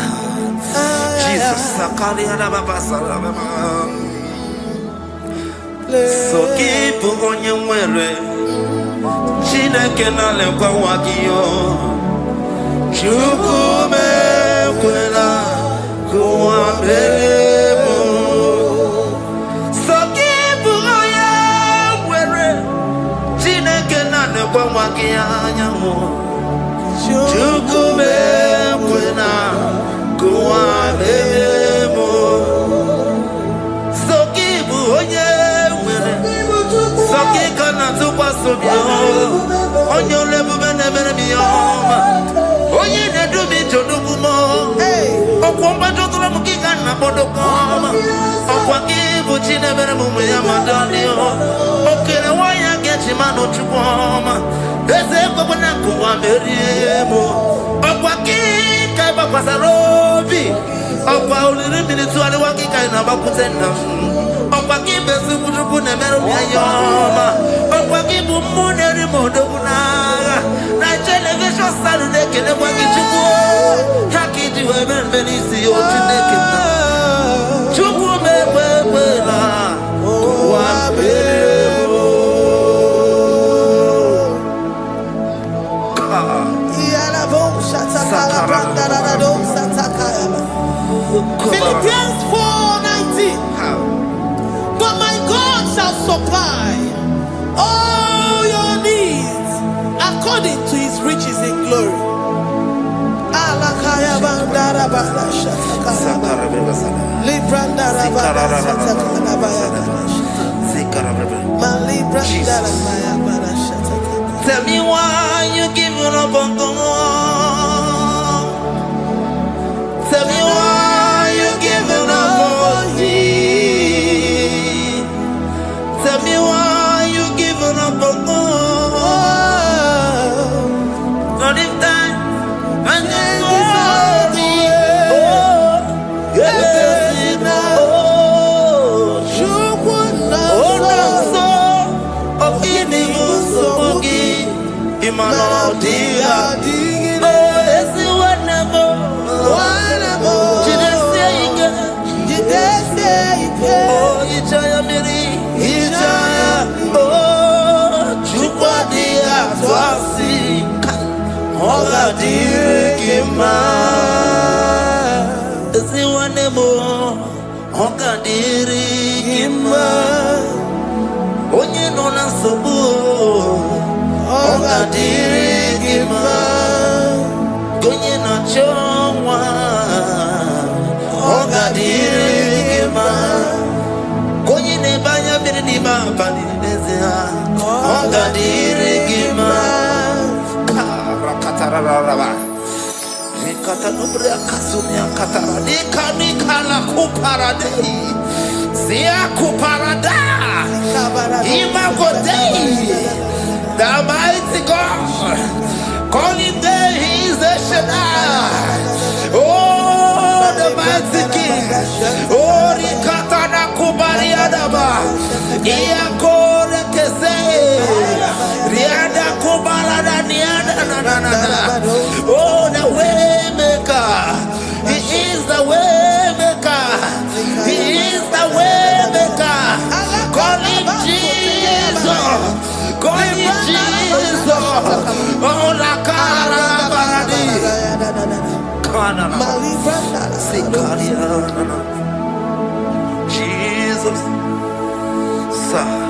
So keep on your way. Chineke na lekwa wagiyo. Chukume kwela kuambelemo. So keep on your way. Chineke na lekwa wagiyo. Chukume kwela kuambelemo. So keep on your way. So keep on onye olebube na-emere m ihe ọma, onye na-edu m ije odugumo, ọkwa mgbajọtụrụ m gị ka nna kpọdokwa ọma, ọkwa gị bụ chi na-emere m ụmụ ya ma dọlịọ, okere nwanyị a ga-eji ma n'ochukwu ọma, eze ekwekwe na nkụwa merie m, ọkwa gị ka ị gbakwasara obi, ọkwa oliri mmiri tụgharịwa gị ka ị na-agbakwute nna m, ọkwa gị bụ ezigbo chukwu na-emere m ihe ọma, ọkwa gị bụ mmụọ na-eri m odogwu n'agha na telivishọn stadụ na-ekelekwa gị chukwu ha ka iji wee mere mbe n'isi ya otu na-ekele chukwu m ekwe ekwela ụwa mere
Philippians 4:19. But my God shall supply all your needs according to his riches in glory.
Tell me why you giving up on God. Tell me why you giving up on me. Tell me why you giving up on God. Not if time and then oh, onye nọ na nsogbu ọ ga-adịrị gị mma onye na-achọ nwa ọ ga-adịrị gị mma onye na-ebe anya mmiri n'ime abalị n'ezie ọ ga-adịrị gị mma karakatararaba Katanubria Kasumia Katara Nikala Kuparade Sia Kuparada Imagodei the mighty God calling there he is the Shaddai oh the mighty King oh Rikatana Kubariadaba Iakore Kese Riada Kubalada Niada oh the way He is the way maker. He is the way maker. Call him Jesus. Call him Jesus. Oh la cara baradi. Kana na. Sikaria na. Jesus. Sa.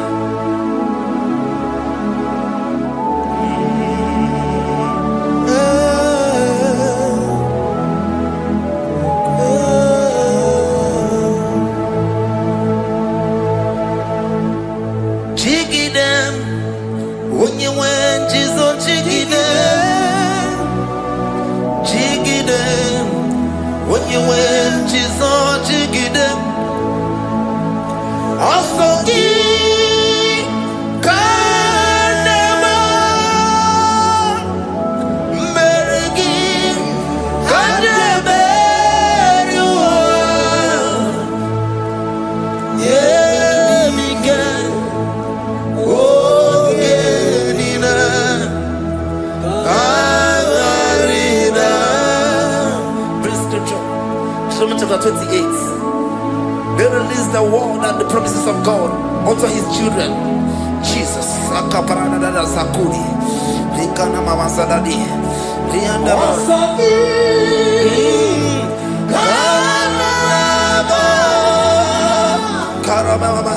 Chapter 28. They release the word and the promises of God unto his children. Jesus. Akaparanada Sakuri. Likana Mama Sadadi. Rianda Karababa.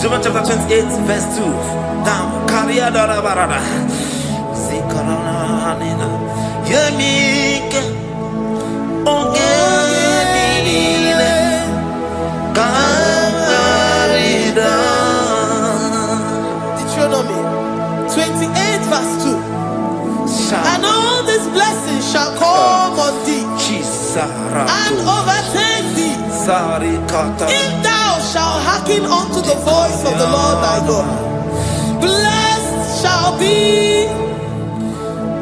John chapter 28 verse 2. Down. Karia dara barada. Zikarana nina. Yemike. Ogenile. Karida.
Deuteronomy 28 verse 2. And all these blessings shall come on thee and overtake thee if thou shalt hearken unto the voice of the Lord thy God.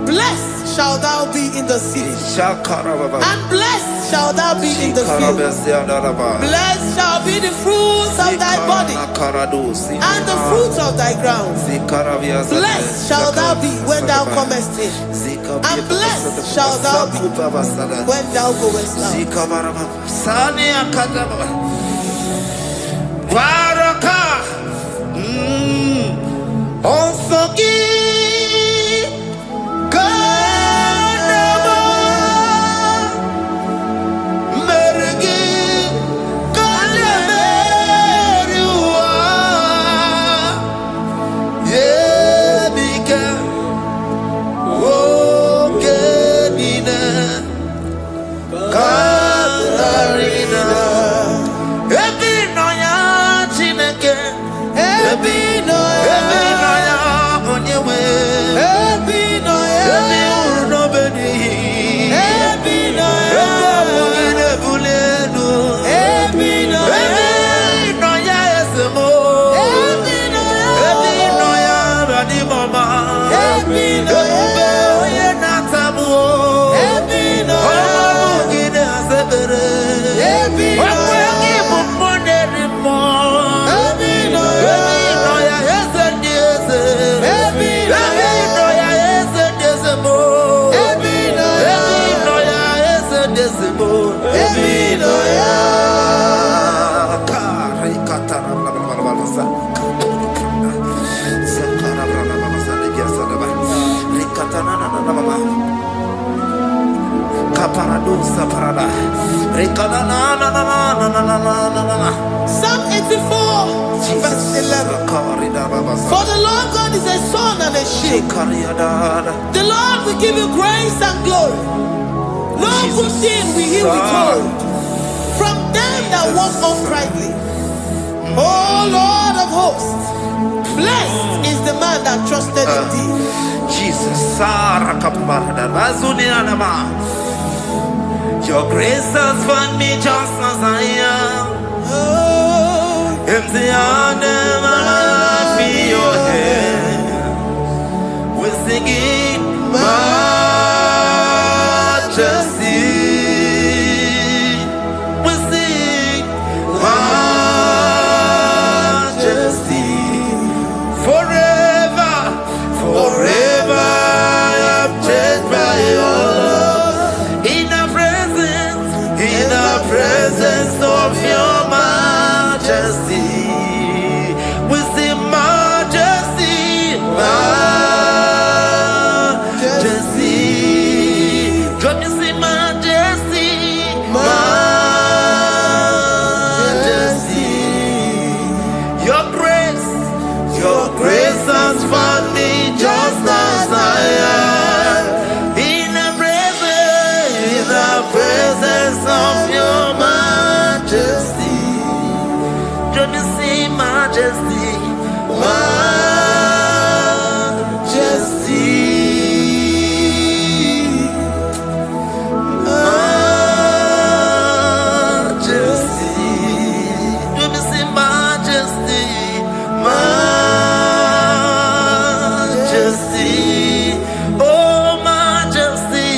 Blessed shalt thou be in the city, and blessed shalt thou be in the field. Blessed shall be the fruits of thy body and the fruits of thy ground. Blessed shalt thou be when thou comest in, and blessed shalt thou be when thou goest out.
Baraka. Onsoki. Kanama. Mergi. Kalemeriwa. Yebika. Ogenina. Katarina. Ebinoya Chineke. Ebinoya Onyewe. Ebinoya Ebinobedi. Ebinoya Ebumine Bulenu. Ebinoya Esemo. Ebinoya Radimama. Ebinoya Oye Natamu. Ebinoya Omugine Asebere. Wakwengi Mumoneri Mo. Ebinoya Esediese. Ebinoya Esediese Mo. Ebinoya Esediese Mo. Ebinoya Kari Katara Blablabla. Sakara Blablabla. Ligiasadaba. Rikatana Nana. Kaparadusa Parada. Rikana
Psalm 84, verse 11. For the Lord God is a sun and a shield. The Lord will give you grace and glory. No good thing will he withhold from them that walk uprightly. O Lord of hosts, blessed is the man that trusted in thee.
Jesus, your grace has found me just as I am. Empty handed, and I feel your hand. We're singing majesty. We sing majesty. Forever, forever, I'm changed by your love. In the presence of your majesty, we see majesty, majesty. Come you see majesty, majesty. Your grace has found me just as I am. In the presence of your majesty, don't you see majesty, majesty, majesty, don't you see majesty, majesty, oh majesty.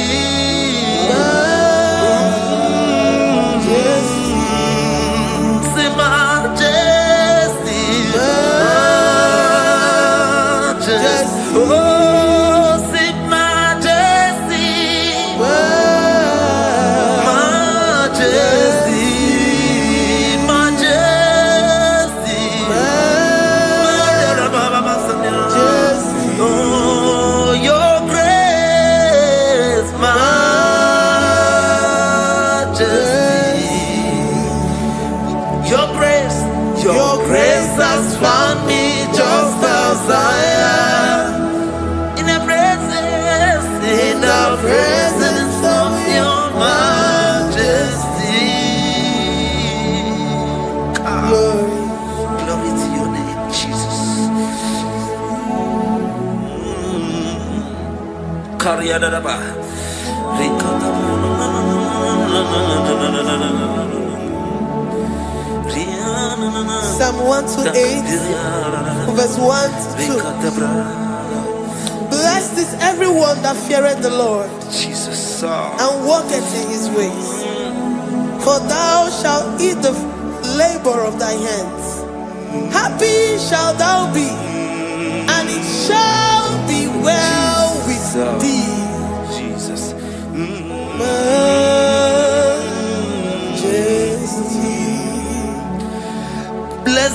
Your grace has found me just as I am. In the presence of your majesty. Glory to your name, Jesus. Kariadaba.
Psalm 128, verse 1 to 2. Blessed is everyone that feareth the Lord,
Jesus,
and walketh in his ways. For thou shalt eat the labor of thy hands. Happy shalt thou be, and it shall be well with thee.
Jesus.
Majesty.
Blessed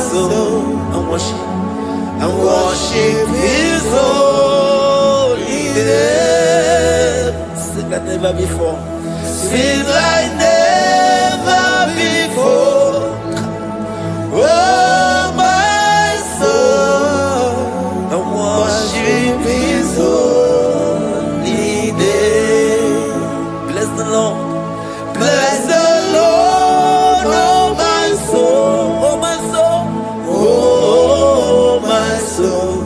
soul. And worship His holy name. Sing like never before. Sing like never before. Oh, my soul, and worship His holy name. Bless the Lord. Bless the Lord, oh my soul, oh my soul, oh my soul,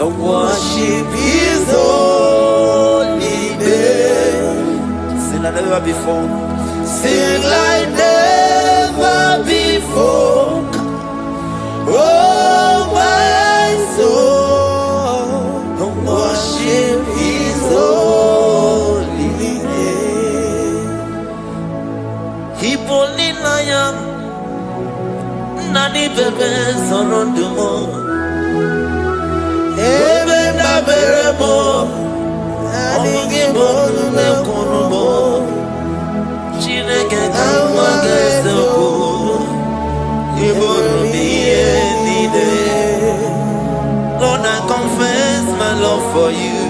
and worship His holy name. Sing like never before. Sing like never before. Oh my soul, and worship His holy name. Hipolinaya nani bebe sorondumo ebe na beremo omugi bonu me kunumo chineke kanwa gesoko ibonu miye nide. Lord, I confess my love for you.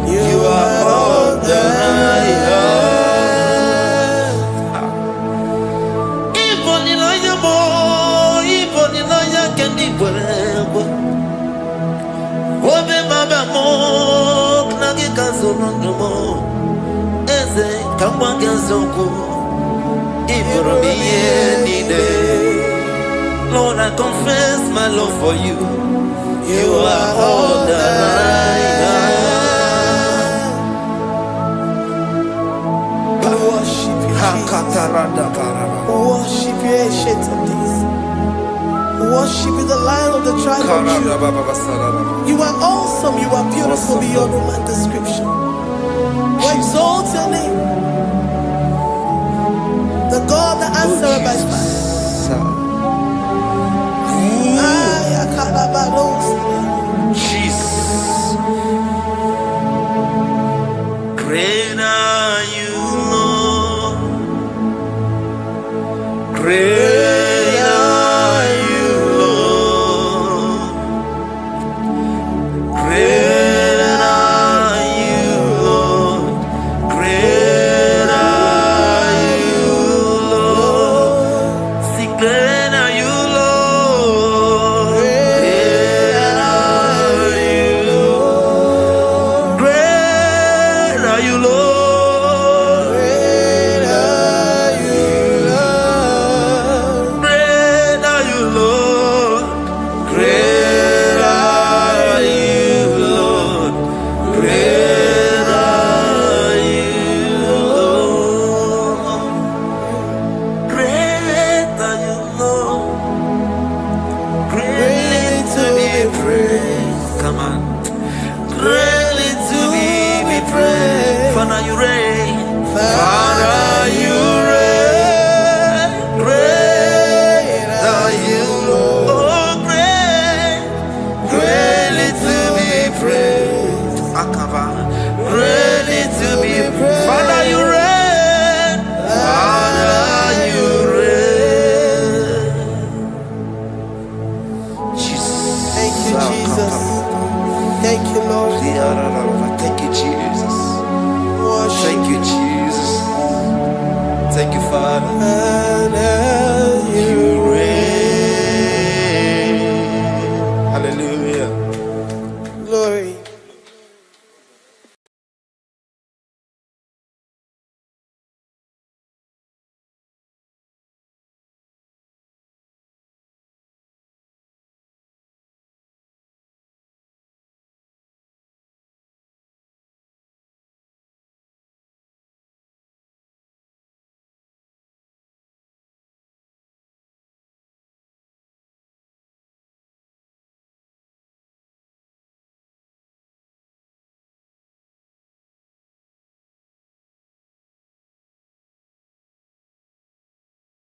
You are all that I have. Ibonilaya mo, ibonilaya kendi bwebo. Obe baba mo, knagi kazonondo mo. Eze kamwa gezoko, ibonu miye nide. Lord, I confess my love for you. You are all that I have.
Worship you, worship you, ancient of days. Worship you, the Lion of the tribe of Judah. You are awesome, you are beautiful beyond human description. We exalt your name, the God that answered by fire.